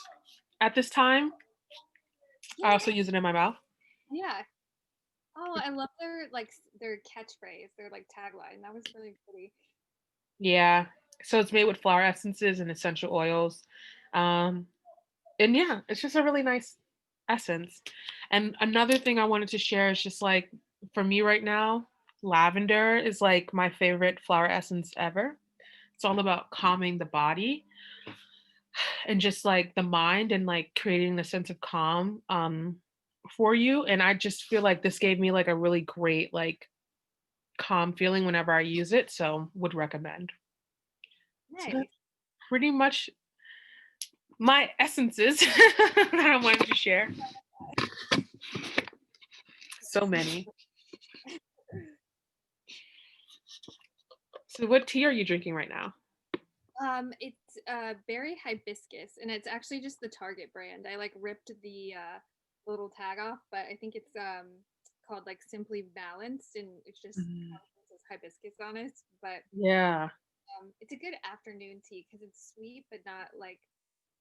at this time. I Yeah. also use it in my mouth. Yeah. Oh, I love their their catchphrase, their like tagline. That was really pretty. Yeah. So it's made with flower essences and essential oils. Um, and yeah, it's just a really nice essence. And another thing I wanted to share is just like for me right now, lavender is like my favorite flower essence ever. It's all about calming the body and just like the mind and like creating a sense of calm for you. And I just feel like this gave me like a really great like calm feeling whenever I use it. So would recommend. So that's Nice. pretty much my essences that I wanted to share. So many. So what tea are you drinking right now? It's berry hibiscus, and it's actually just the Target brand. I like ripped the little tag off, but I think it's called like Simply Balanced, and it's just Mhm. says hibiscus on it. But Yeah. it's a good afternoon tea because it's sweet but not like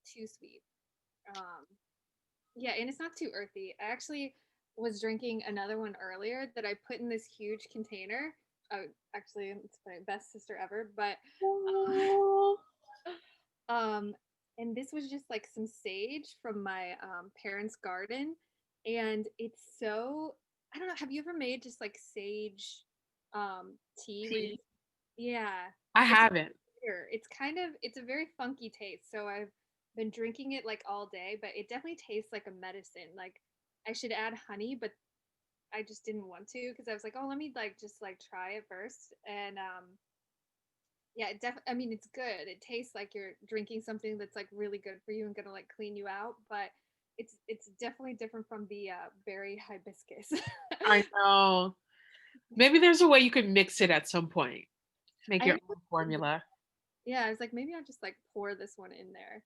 too sweet. Um, yeah, and it's not too earthy. I actually was drinking another one earlier that I put in this huge container. Oh, actually, it's my best sister ever, but Aw. um, and this was just like some sage from my parents' garden, and it's so I don't know. Have you ever made just like sage tea where you Tea? yeah, I it's haven't. bitter. It's kind of it's a very funky taste. So I've been drinking it like all day, but it definitely tastes like a medicine. Like I should add honey, but I just didn't want to because I was like, oh, let me like just like try it first. And yeah, I mean, it's good. It tastes like you're drinking something that's like really good for you and gonna like clean you out, but it's definitely different from the berry hibiscus. I know. Maybe there's a way you could mix it at some point. Make I your ended up own doing that. formula. Yeah, I was like, maybe I'll just like pour this one in there.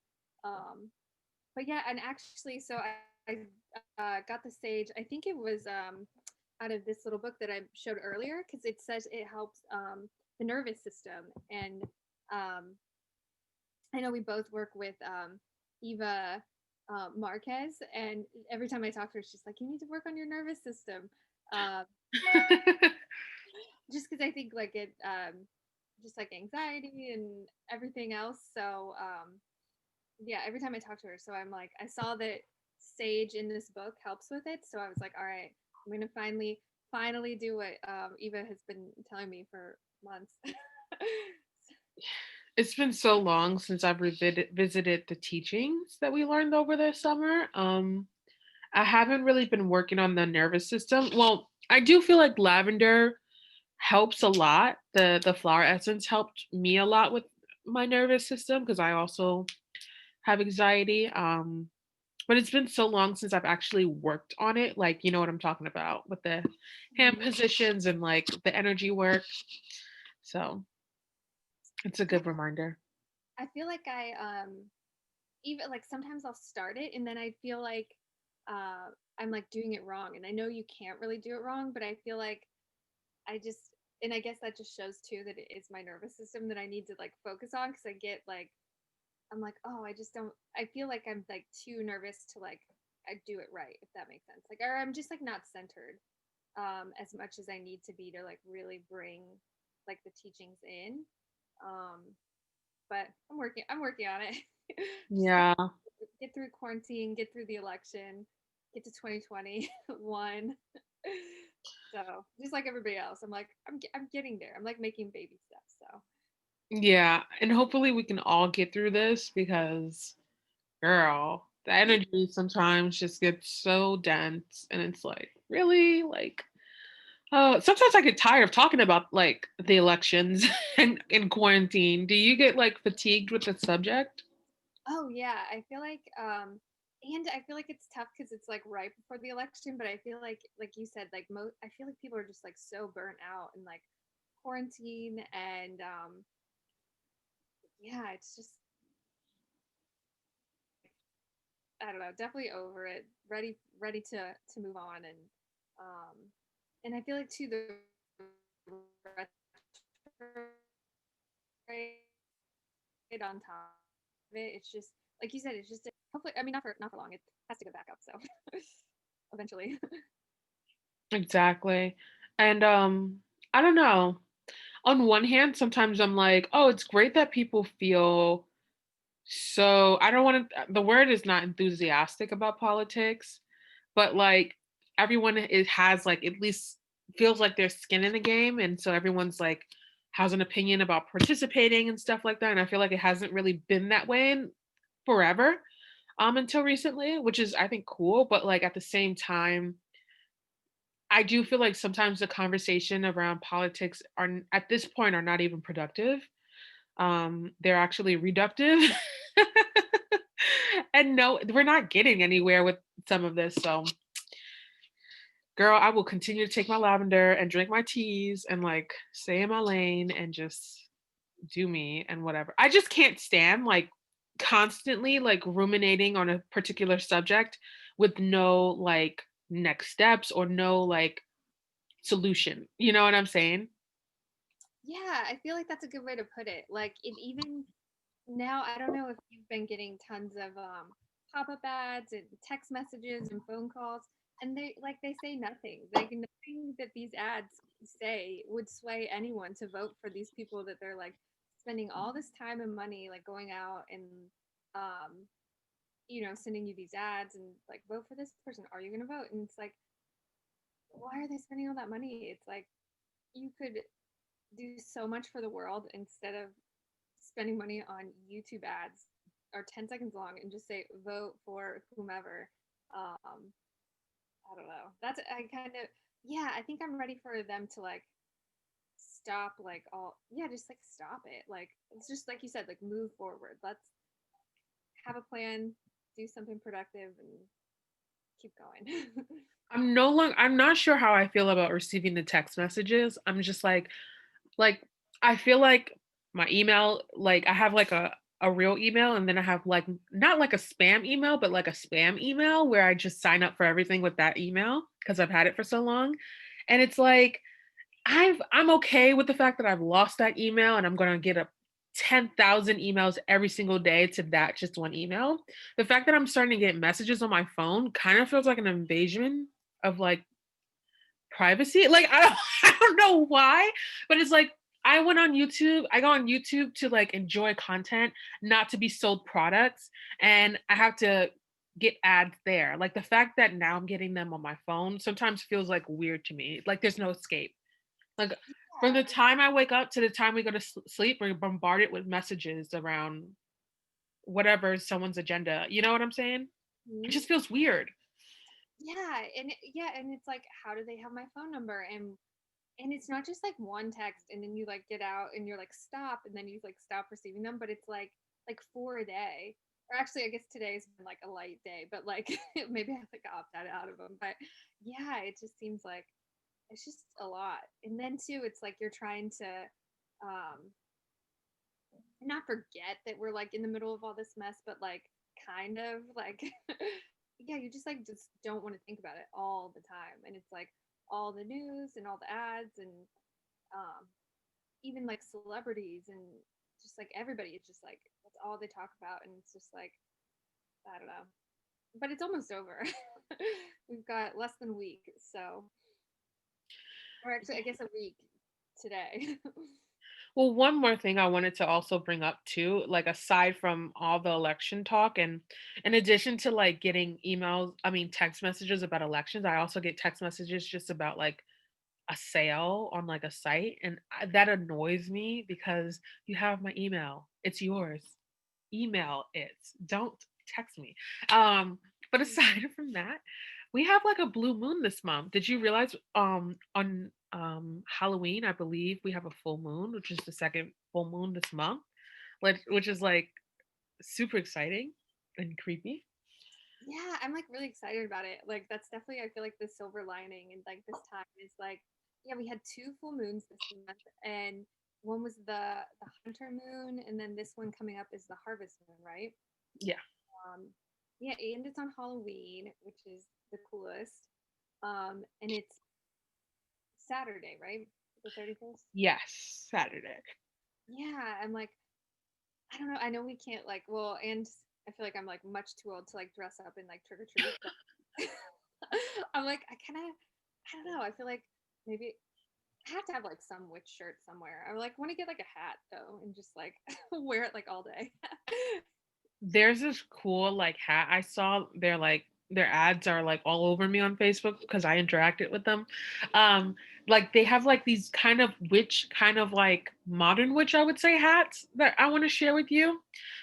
But yeah, and actually, so I got the sage. I think it was out of this little book that I showed earlier because it says it helps the nervous system. And um, I know we both work with Eva Marquez, and every time I talk to her, she's like, "You need to work on your nervous system," uh, just because I think like it, just like anxiety and everything else. So yeah, every time I talk to her, so I'm like, I saw that sage in this book helps with it, so I was like, all right, I'm gonna finally do what Eva has been telling me for months. It's been so long since I've visited the teachings that we learned over the summer. I haven't really been working on the nervous system. Well, I do feel like lavender helps a lot. The flower essence helped me a lot with my nervous system because I also have anxiety. But it's been so long since I've actually worked on it. Like, you know what I'm talking about with the hand Mhm. positions and like the energy work. So it's a Yeah, good reminder. I feel like I even like sometimes I'll start it and then I feel like I'm like doing it wrong, and I know you can't really do it wrong, but I feel like I just and I guess that just shows too that it is my nervous system that I need to like focus on because I get like I'm like, oh, I just don't. I feel like I'm like too nervous to like I do it right, if that makes sense. Like, or I'm just like not centered as much as I need to be to like really bring like the teachings in. Um, but I'm working on it. Just got Yeah. to get through quarantine, get through the election, get to 2021. So just like everybody else, I'm like I'm getting there. I'm like making baby steps. So Yeah. And hopefully we can all get through this because, girl, the energy sometimes just gets so dense. And it's like, really? Like, sometimes I get tired of talking about like the elections and in quarantine. Do you get like fatigued with the subject? oh yeah, I feel like and I feel like it's tough because it's like right before the election, but I feel like you said, like I feel like people are just like so burnt out and like quarantine and yeah, it's just I don't know, definitely over it, ready to move on um and I feel like too the on top of it, it's just like you said, it's just hopefully I mean not for long. It has to go back up, so eventually. Exactly. And I don't know. On one hand, sometimes I'm like, oh, it's great that people feel so I don't want to the word is not enthusiastic about politics, but like everyone has like at least feels like there's skin in the game and so everyone's like has an opinion about participating and stuff like that and I feel like it hasn't really been that way in forever until recently, which is I think cool, but like at the same time I do feel like sometimes the conversation around politics are at this point are not even productive. They're actually reductive. And no, we're not getting anywhere with some of this. So, girl, I will continue to take my lavender and drink my teas and like stay in my lane and just do me and whatever. I just can't stand like constantly like ruminating on a particular subject with no like next steps or no like solution. You know what I'm saying? Yeah, I feel like that's a good way to put it. Like it even now, I don't know if you've been getting tons of pop-up ads and text messages and phone calls, and they say nothing. Like nothing that these ads say would sway anyone to vote for these people that they're like spending all this time and money like going out and um sending you these ads and like vote for this person. Are you gonna vote? And it's like, why are they spending all that money? It's like you could do so much for the world instead of spending money on YouTube ads are 10 seconds long and just say vote for whomever. I don't know. That's I kind of yeah, I think I'm ready for them to like stop like all yeah, just like stop it. Like it's just like you said, like move forward. Let's have a plan, do something productive and keep going. I'm not sure how I feel about receiving the text messages. I'm just like I feel like my email, like I have like a real email and then I have like not like a spam email, but like a spam email where I just sign up for everything with that email because I've had it for so long. And it's like I'm okay with the fact that I've lost that email and I'm gonna get a 10,000 emails every single day to that just one email. The fact that I'm starting to get messages on my phone kind of feels like an invasion of like privacy. Like I don't, I don't know why, but it's like I went on YouTube. I go on YouTube to like enjoy content, not to be sold products, and I have to get ads there. Like the fact that now I'm getting them on my phone sometimes feels like weird to me. Like there's no escape. Like from the time I wake up to the time we go to sleep, we're bombarded with messages around whatever someone's agenda. You know what I'm saying? It Mhm. just feels weird. Yeah, and it's like how do they have my phone number and it's not just like one text and then you like get out and you're like stop and then you like stop receiving them, but it's like four a day. Or actually, I guess today's been like a light day, but like maybe I like opted out of them. But yeah, it just seems like it's just a lot. And then too, it's like you're trying to um not forget that we're like in the middle of all this mess, but like kind of like yeah, you just don't want to think about it all the time. And it's like all the news and all the ads and um even like celebrities and just like everybody, it's just like that's all they talk about and it's just like I don't know. But it's almost over. We've got less than a week, so or actually I guess a week today. Well, one more thing I wanted to also bring up too, like aside from all the election talk and in addition to like getting emails, I mean text messages about elections, I also get text messages just about like a sale on like a site and that annoys me because you have my email. It's yours. Email it. Don't text me. But aside from that, we have like a blue moon this month. Did you realize on Halloween, I believe we have a full moon, which is the second full moon this month, like which is like super exciting and creepy. Yeah, I'm like really excited about it. Like that's definitely I feel like the silver lining and like this time is like yeah, we had two full moons this month and one was the hunter moon and then this one coming up is the harvest moon, right? Yeah. Um yeah, and it's on Halloween, which is the coolest. And it's Saturday, right? The 31st? Yes, Saturday. Yeah, I'm like I don't know. I know we can't like well, and I feel like I'm like much too old to like dress up and like trick or treat, but I'm like I kind of I don't know. I feel like maybe I have to have like some witch shirt somewhere. I like want to get like a hat though and just like wear it like all day. There's this cool like hat I saw. They're like their ads are like all over me on Facebook because I interacted with them. Um, like they have like these kind of witch, kind of like modern witch, I would say, hats that I want to share with you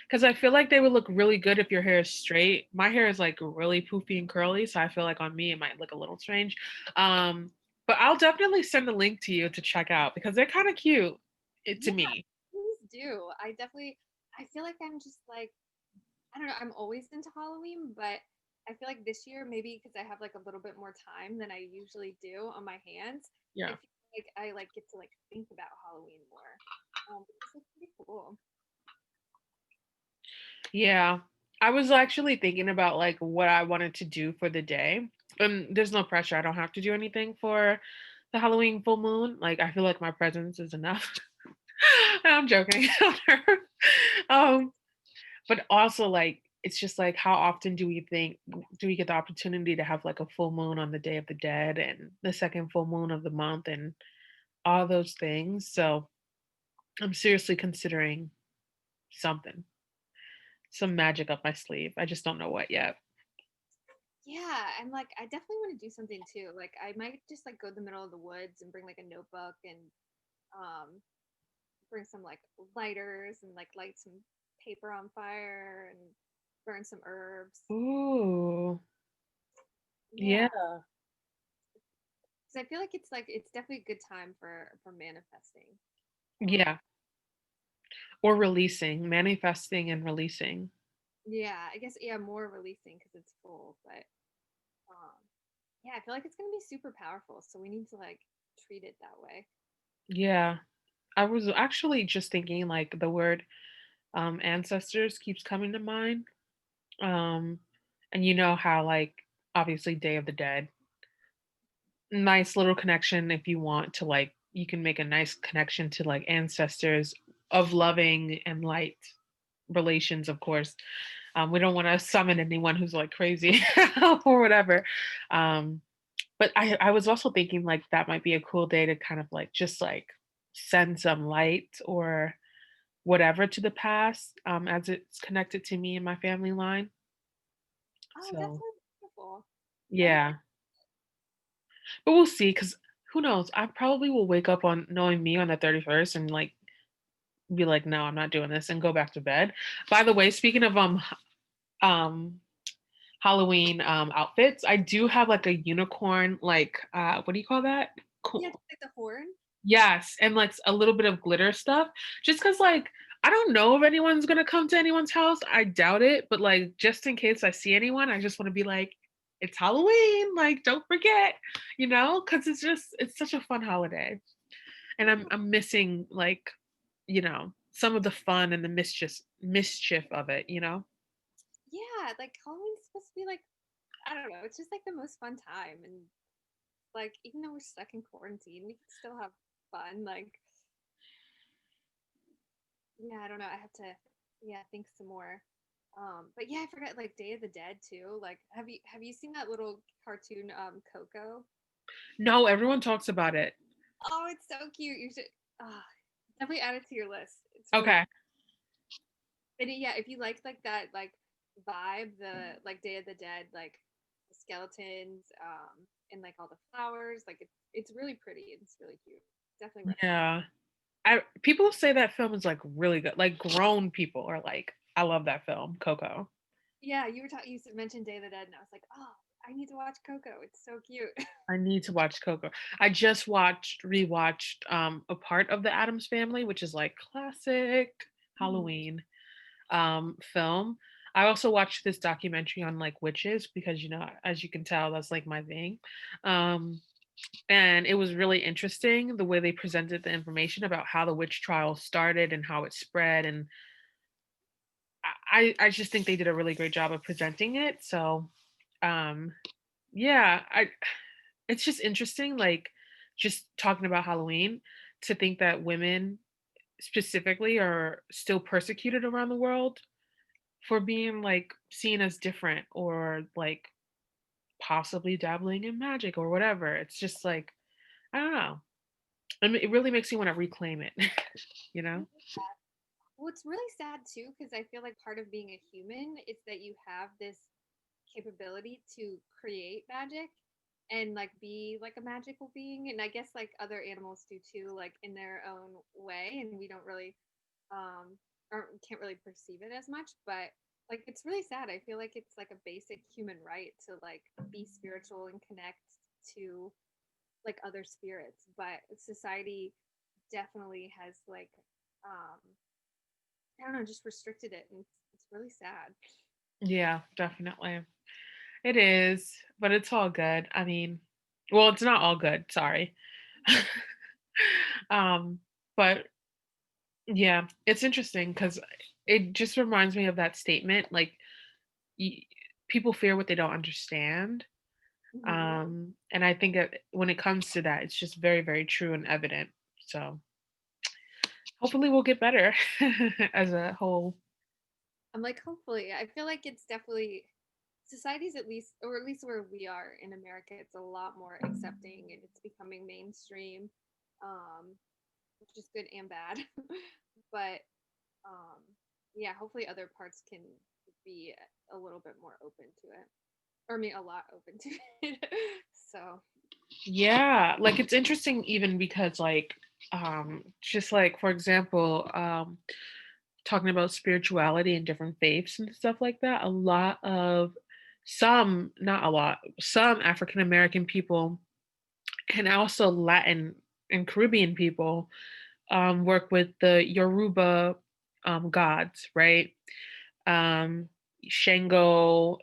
because I feel like they would look really good if your hair is straight. My hair is like really poofy and curly, so I feel like on me it might look a little strange. Um, but I'll definitely send a link to you to check out because they're kind of cute to Yeah, me. please do. I definitely I feel like I'm just like I don't know. I'm always into Halloween, but I feel like this year maybe because I have like a little bit more time than I usually do on my hands. I Yeah. feel like I like get to like think about Halloween more. This is pretty cool. Yeah. I was actually thinking about like what I wanted to do for the day. And there's no pressure. I don't have to do anything for the Halloween full moon. Like I feel like my presence is enough. I'm joking. um, but also like it's just like how often do we get the opportunity to have like a full moon on the Day of the Dead and the second full moon of the month and all those things. So I'm seriously considering something, some magic up my sleeve. I just don't know what yet. Yeah, and like I definitely want to do something too. Like I might just like go to the middle of the woods and bring like a notebook and um bring some like lighters and like light some paper on fire and burn some herbs. Ooh, Yeah, yeah, because I feel like it's definitely a good time for manifesting. Um, yeah. Or releasing, manifesting and releasing. yeah, I guess yeah, more releasing because it's full, but um, yeah, I feel like it's gonna be super powerful. So we need to like treat it that way. Yeah. I was actually just thinking like the word ancestors keeps coming to mind. Um and you know how like obviously Day of the Dead, nice little connection if you want to like you can make a nice connection to like ancestors of loving and light relations, of course. We don't want to summon anyone who's like crazy or whatever. Um, but I was also thinking like that might be a cool day to kind of like just like send some light or whatever to the past as it's connected to me and my family line. Oh, that's So really beautiful. I like yeah, but we'll see because who knows? I probably will wake up on knowing me on the 31st and like be like, no, I'm not doing this and go back to bed. By the way, speaking of um Halloween outfits, I do have like a unicorn, like what do you call that? yeah, Cool. just like the horn. Yes, and like a little bit of glitter stuff. Just because like I don't know if anyone's gonna come to anyone's house. I doubt it, but like just in case I see anyone, I just want to be like, it's Halloween, like don't forget, because it's such a fun holiday. And Yeah, I'm missing like, some of the fun and the mischief of it. yeah, like Halloween's supposed to be like I don't know, it's just like the most fun time and like even though we're stuck in quarantine, we can still have fun. Like yeah, I don't know. I have to yeah, think some more. But yeah, I forgot like Day of the Dead too. Like have you seen that little cartoon Coco? No, everyone talks about it. Oh, it's so cute. You should definitely add it to your list. It's really Okay. and yeah, if you like that like vibe, the like Day of the Dead, like the skeletons, and like all the flowers, like it's really pretty and it's really cute. Definitely recommend. Yeah. People say that film is like really good. Like grown people are like, I love that film, Coco. Yeah, you were talking. Mentioned Day of the Dead, and I was like, oh, I need to watch Coco. It's so cute. I need to watch Coco. I just rewatched a part of the Adams Family, which is like classic Mhm. Halloween film. I also watched this documentary on like witches because as you can tell, that's like my thing. Um and it was really interesting the way they presented the information about how the witch trial started and how it spread, and I just think they did a really great job of presenting it. So, um, yeah, it's just interesting, like just talking about Halloween, to think that women specifically are still persecuted around the world for being like seen as different or like possibly dabbling in magic or whatever. It's just like I don't know. I mean, it really makes you want to reclaim it, you know? Well, it's really sad too because I feel like part of being a human is that you have this capability to create magic and like be like a magical being, and I guess like other animals do too, like in their own way, and we don't really um or can't really perceive it as much, but like it's really sad. I feel like it's like a basic human right to like be spiritual and connect to like other spirits, but society definitely has like um I don't know, just restricted it, and it's really sad. Yeah, definitely. It is, but it's all good. I mean, well, it's not all good, sorry. Um, but Yeah, it's interesting because it just reminds me of that statement, like, y people fear what they don't understand, Hmm. and I think that when it comes to that, it's just very, very true and evident, so hopefully we'll get better as a whole. I'm like, hopefully. I feel like it's definitely society's at least, or at least where we are in America, it's a lot more accepting and it's becoming mainstream, um, which is good and bad. But um, yeah, hopefully other parts can be a little bit more open to it, or I mean, a lot open to it. So, Yeah, like, it's interesting even because, like, just like, for example, talking about spirituality and different faiths and stuff like that, a lot of some, not a lot, some African American people and also Latin and Caribbean people work with the Yoruba gods, right? Um, Shango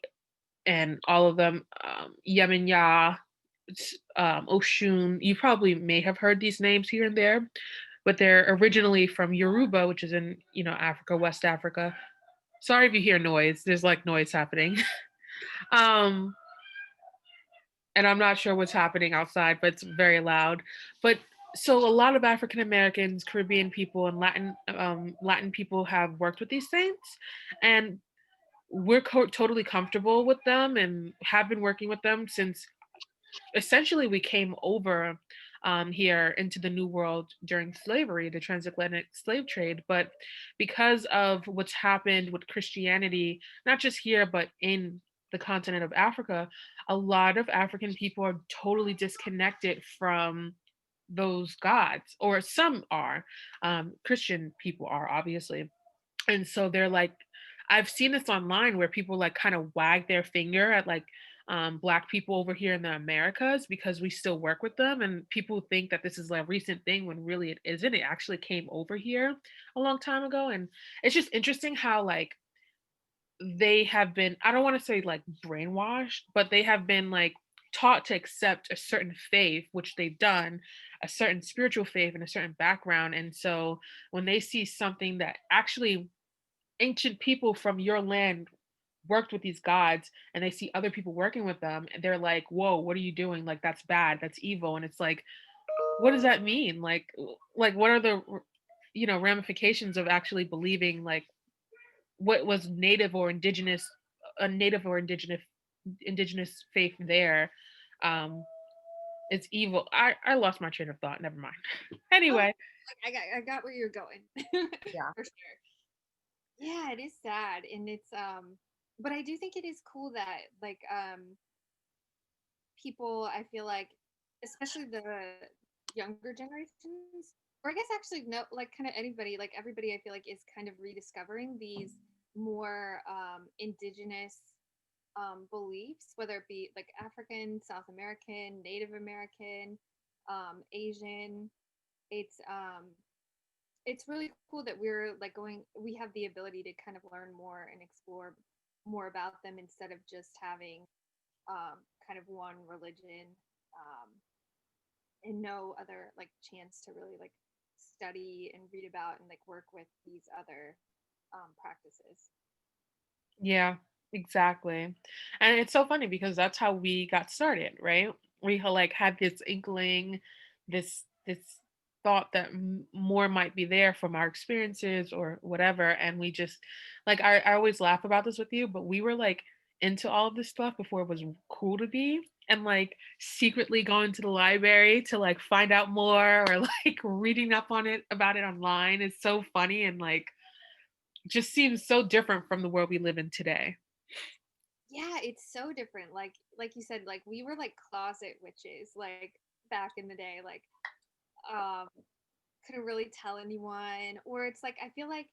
and all of them, Yeminya, Oshun. You probably may have heard these names here and there, but they're originally from Yoruba, which is in Africa, West Africa. Sorry if you hear noise. There's like noise happening. um, and I'm not sure what's happening outside, but it's very loud. But so a lot of African Americans, Caribbean people, and Latin people have worked with these saints, and we're totally comfortable with them and have been working with them since essentially we came over here into the New World during slavery, the transatlantic slave trade. But because of what's happened with Christianity, not just here, but in the continent of Africa, a lot of African people are totally disconnected from those gods, or some are. Christian people are, obviously, and so they're like, I've seen this online where people like kind of wag their finger at like black people over here in the Americas because we still work with them, and people think that this is like a recent thing when really it isn't. It actually came over here a long time ago, and it's just interesting how like they have been, I don't want to say like brainwashed, but they have been like taught to accept a certain faith, which they've done, a certain spiritual faith and a certain background. And so when they see something that actually ancient people from your land worked with these gods, and they see other people working with them, and they're like, whoa, what are you doing? Like, that's bad, that's evil. And it's like, what does that mean? Like what are the ramifications of actually believing like what was native or indigenous, a native or indigenous faith there, um it's evil. I lost my train of thought, never mind. oh, Anyway. I got where you're going Yeah. for sure. Yeah, it is sad, and it's but I do think it is cool that like people, I feel like, especially the younger generations, or I guess actually no, like kind of anybody, like everybody, I feel like is kind of rediscovering these more indigenous beliefs, whether it be like African, South American, Native American, Asian. It's it's really cool that we're like going, we have the ability to kind of learn more and explore more about them instead of just having kind of one religion, um, and no other like chance to really like study and read about and like work with these other practices. Yeah, exactly. And it's so funny because that's how we got started, right? We like had this inkling, this thought that more might be there from our experiences or whatever, and we just like I always laugh about this with you, but we were like into all of this stuff before it was cool to be. And like secretly going to the library to like find out more, or like reading up on it about it online is so funny, and like just seems so different from the world we live in today. Yeah, it's so different. Like you said, like we were like closet witches like back in the day. Like um couldn't really tell anyone, or it's like I feel like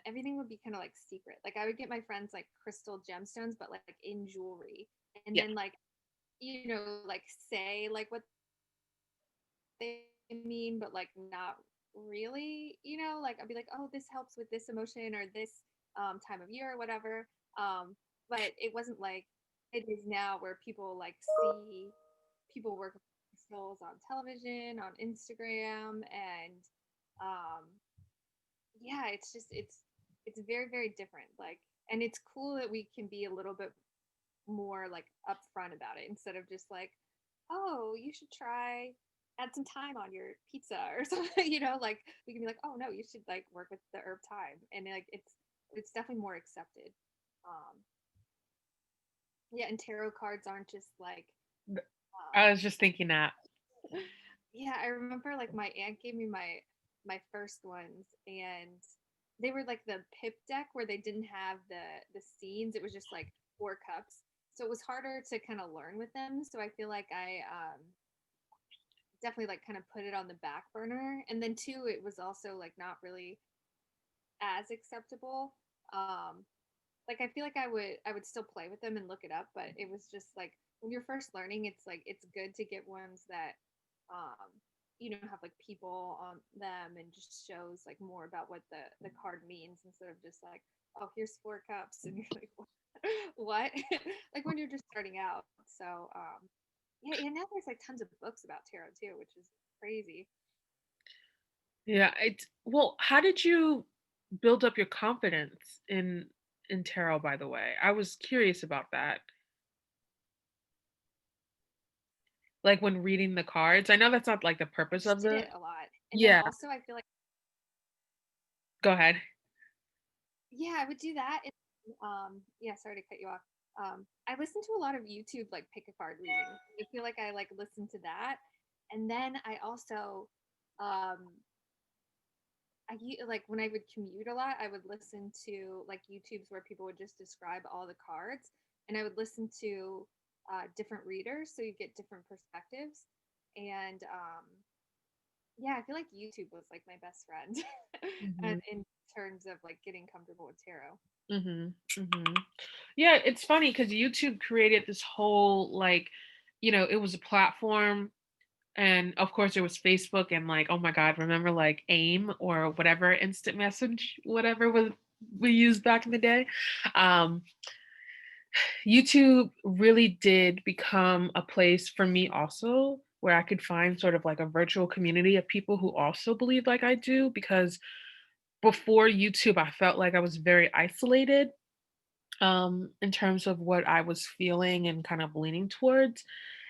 everything would be kind of like secret. Like I would get my friends like crystal gemstones but like in jewelry, and Yeah. then like like say like what they mean but like not really, like I'd be like, oh, this helps with this emotion or this time of year or whatever. But it wasn't like it is now where people like see people work with crystals on television, on Instagram, and um yeah, it's just it's very very different. Like, and it's cool that we can be a little bit more like upfront about it instead of just like, oh, you should try add some thyme on your pizza or something. Like we can be like, oh no, you should like work with the herb thyme, and like it's definitely more accepted. Um, yeah, and tarot cards aren't just like I um, was just thinking that. yeah, I remember like my aunt gave me my first ones, and they were like the pip deck where they didn't have the scenes. It was just like 4 cups. So it was harder to kind of learn with them. So I feel like I definitely like kind of put it on the back burner. And then two, it was also like not really as acceptable. Um like I feel like I would still play with them and look it up, but it was just like when you're first learning, it's like it's good to get ones that um have like people on them and just shows like more about what the card means instead of just like, oh, here's 4 cups and you're like, what? Like when you're just starting out. So yeah, and now there's like tons of books about tarot too, which is crazy. Yeah, it's well, how did you build up your confidence in tarot, by the way? I was curious about that. Like when reading the cards. I know that's not like the purpose Just of did the. it a lot. And then Yeah, also I feel like, go ahead. yeah, I would do that. And, yeah, sorry to cut you off. I listen to a lot of YouTube like pick a card reading. I feel like I like listen to that, and then I also, like when I would commute a lot, I would listen to like YouTubes where people would just describe all the cards, and I would listen to different readers, so you get different perspectives, and yeah, I feel like YouTube was like my best friend, and Mhm. in terms of like getting comfortable with tarot. Mhm. Mhm. Yeah, it's funny because YouTube created this whole like, it was a platform. And of course there was Facebook and like, oh my God, remember like AIM or whatever instant message, whatever was we used back in the day. Um, YouTube really did become a place for me also where I could find sort of like a virtual community of people who also believe like I do. Because before YouTube, I felt like I was very isolated in terms of what I was feeling and kind of leaning towards.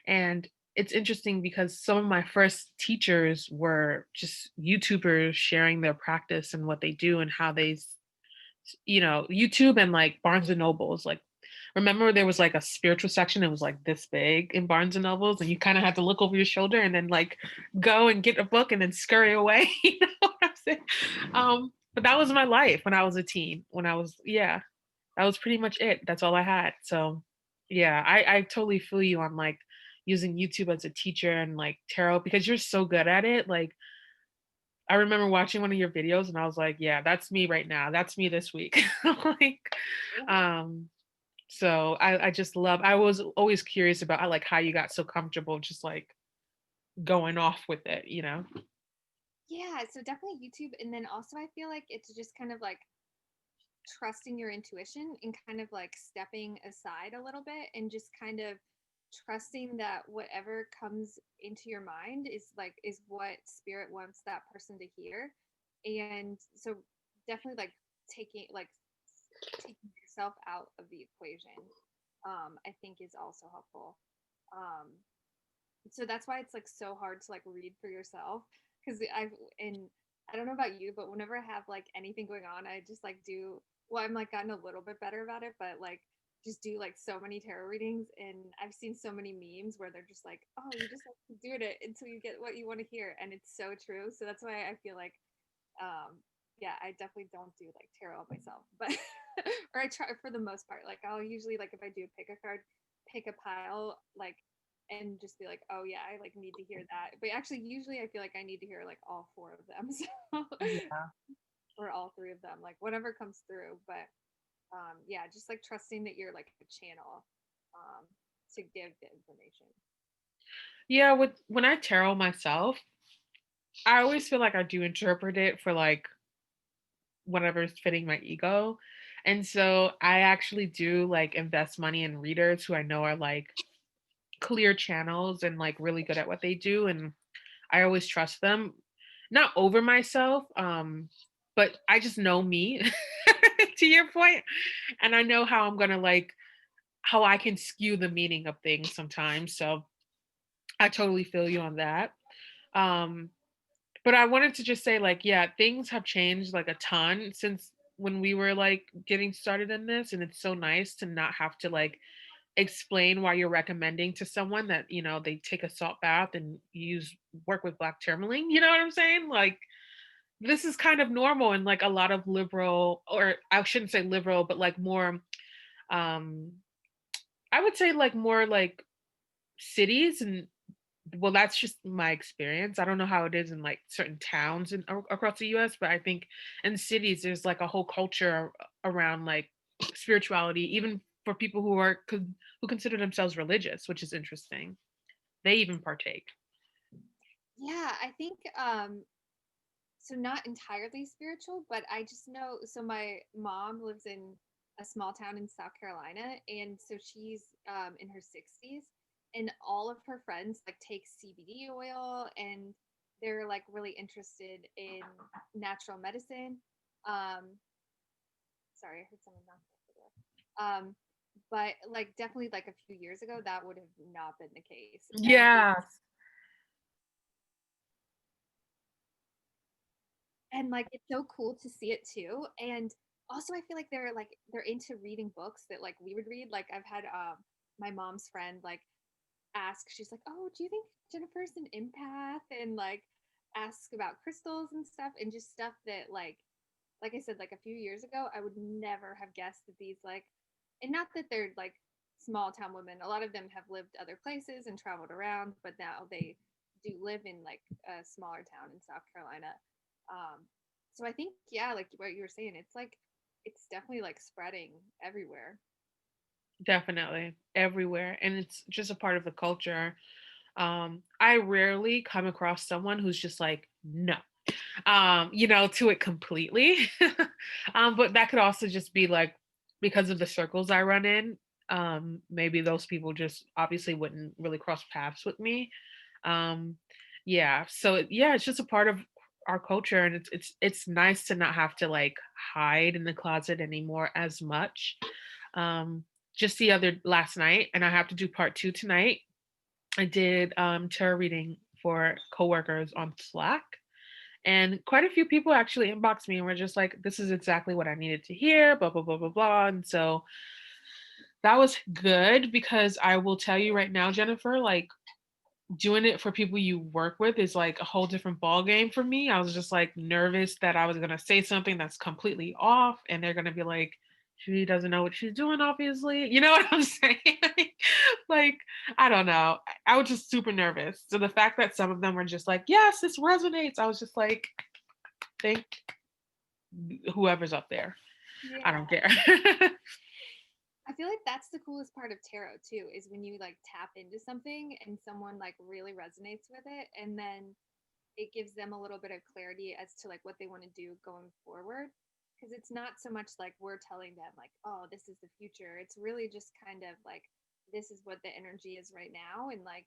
And it's interesting because some of my first teachers were just YouTubers sharing their practice and what they do and how YouTube and like Barnes and Nobles. Like, remember there was like a spiritual section, it was like this big in Barnes and Nobles, and you kind of had to look over your shoulder and then like go and get a book and then scurry away. You know what I'm saying? But that was my life when I was a teen. Yeah, that was pretty much it. That's all I had. So, yeah, I totally feel you on like using YouTube as a teacher and like tarot because you're so good at it. Like, I remember watching one of your videos and I was like, yeah, that's me right now. That's me this week. Like, um, so I just love. I was always curious about like how you got so comfortable just like going off with it. Yeah, so definitely YouTube. And then also, I feel like it's just kind of like trusting your intuition and kind of like stepping aside a little bit and just kind of trusting that whatever comes into your mind is what spirit wants that person to hear. And so definitely like taking yourself out of the equation, I think is also helpful. Um, so that's why it's like so hard to like read for yourself, because I don't know about you, but whenever I have like anything going on, I just like do, well, I'm like gotten a little bit better about it, but like just do like so many tarot readings, and I've seen so many memes where they're just like, oh, you just have to do it until you get what you want to hear, and it's so true. So that's why I feel like yeah, I definitely don't do like tarot myself, but or I try for the most part. Like I'll usually like if I do pick a card, pick a pile, like and just be like, oh yeah, I like need to hear that. But actually, usually I feel like I need to hear like all 4 of them, so Yeah. or all 3 of them, like whatever comes through. But yeah, just like trusting that you're like a channel um, to give the information. Yeah, with when I tarot myself, I always feel like I do interpret it for like whatever's fitting my ego. And so I actually do like invest money in readers who I know are like clear channels and like really good at what they do. And I always trust them, not over myself. but I just know me to your point, and I know how I'm gonna like how I can skew the meaning of things sometimes. So I totally feel you on that. Um, but I wanted to just say, like, yeah, things have changed like a ton since when we were like getting started in this, and it's so nice to not have to like explain why you're recommending to someone that they take a salt bath and use work with black tourmaline. You know what I'm saying? Like this is kind of normal in like a lot of liberal, or I shouldn't say liberal, but like more um I would say like more like cities. And well, that's just my experience. I don't know how it is in like certain towns across the US, but I think in cities there's like a whole culture around like spirituality, even for people who consider themselves religious, which is interesting. They even partake. Yeah, I think so not entirely spiritual, but I just know so my mom lives in a small town in South Carolina, and so she's in her 60s, and all of her friends like take CBD oil, and they're like really interested in natural medicine. Um, sorry, I heard someone knock at the door. But like definitely like a few years ago, that would have not been the case, and Yeah, like it's so cool to see it too. And also I feel like they're into reading books that like we would read. Like I've had my mom's friend like ask, she's like, oh, do you think Jennifer's an empath, and like ask about crystals and stuff, and just stuff that like I said, like a few years ago I would never have guessed that these like, and not that they're like small town women, a lot of them have lived other places and traveled around, but now they do live in like a smaller town in South Carolina. So I think yeah, like what you were saying, it's like it's definitely like spreading everywhere. definitely everywhere, and it's just a part of the culture. I rarely come across someone who's just like, no, to it completely. But that could also just be like because of the circles I run in. Maybe those people just obviously wouldn't really cross paths with me. Um, yeah, so yeah, it's just a part of our culture, and it's nice to not have to like hide in the closet anymore as much. Um, just the other last night, and I have to do part two tonight. I did tarot reading for coworkers on Slack, and quite a few people actually inboxed me and were just like, this is exactly what I needed to hear, blah, blah, blah, blah, blah. And so that was good because I will tell you right now, Jennifer, like doing it for people you work with is like a whole different ball game for me. I was just like nervous that I was gonna say something that's completely off and they're gonna be like, she doesn't know what she's doing, obviously. You know what I'm saying? Like, I don't know. I was just super nervous. So the fact that some of them were just like, yes, this resonates, I was just like, thank whoever's up there. I Yeah. don't care. I feel like that's the coolest part of tarot too, is when you like tap into something and someone like really resonates with it, and then it gives them a little bit of clarity as to like what they want to do going forward. Because it's not so much like we're telling them like, oh, this is the future. It's really just kind of like this is what the energy is right now, and like,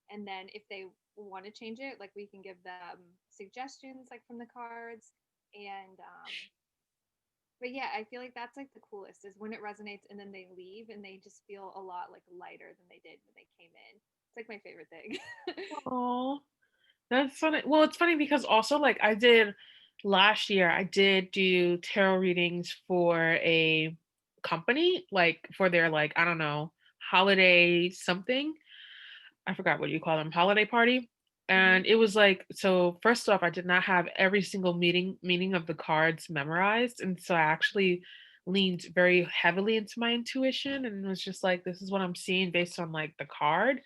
and then if they want to change it, like we can give them suggestions like from the cards, and but yeah, I feel like that's like the coolest is when it resonates and then they leave and they just feel a lot like lighter than they did when they came in. It's like my favorite thing. Oh, that's funny. Well, it's funny because also like I did last year, I did do tarot readings for a company, like for their like, I don't know, holiday something. I forgot what you call them, holiday party. Mhm. And it was like, so first off, I did not have every single meaning of the cards memorized. And so I actually leaned very heavily into my intuition and was just like, this is what I'm seeing based on like the card.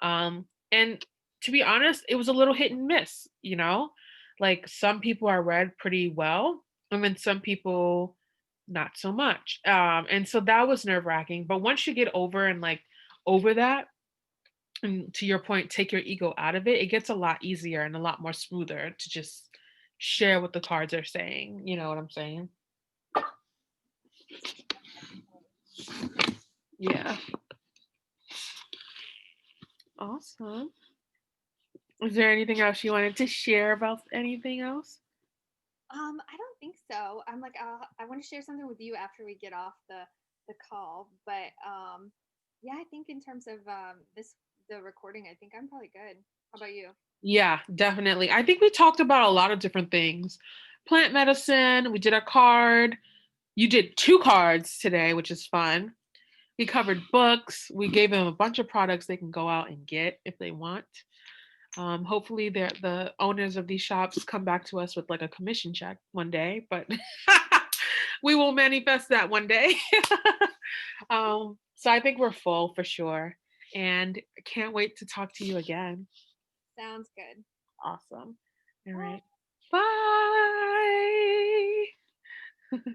And to be honest, it was a little hit and miss, you know? Like some people are read pretty well, and then some people not so much. And so that was nerve-wracking. But once you get over that, and to your point, take your ego out of it, it gets a lot easier and a lot more smoother to just share what the cards are saying. You know what I'm saying? Yeah. Awesome. Is there anything else you wanted to share about anything else? I don't think so. I'm like, I want to share something with you after we get off the call, but yeah, I think in terms of the recording, I think I'm probably good. How about you? Yeah, definitely. I think we talked about a lot of different things. Plant medicine, we did a card. You did two cards today, which is fun. We covered books. We gave them a bunch of products they can go out and get if they want. Hopefully, the owners of these shops come back to us with like a commission check one day, but we will manifest that one day. So I think we're full for sure. And I can't wait to talk to you again. Sounds good. Awesome. All Bye. right. Bye.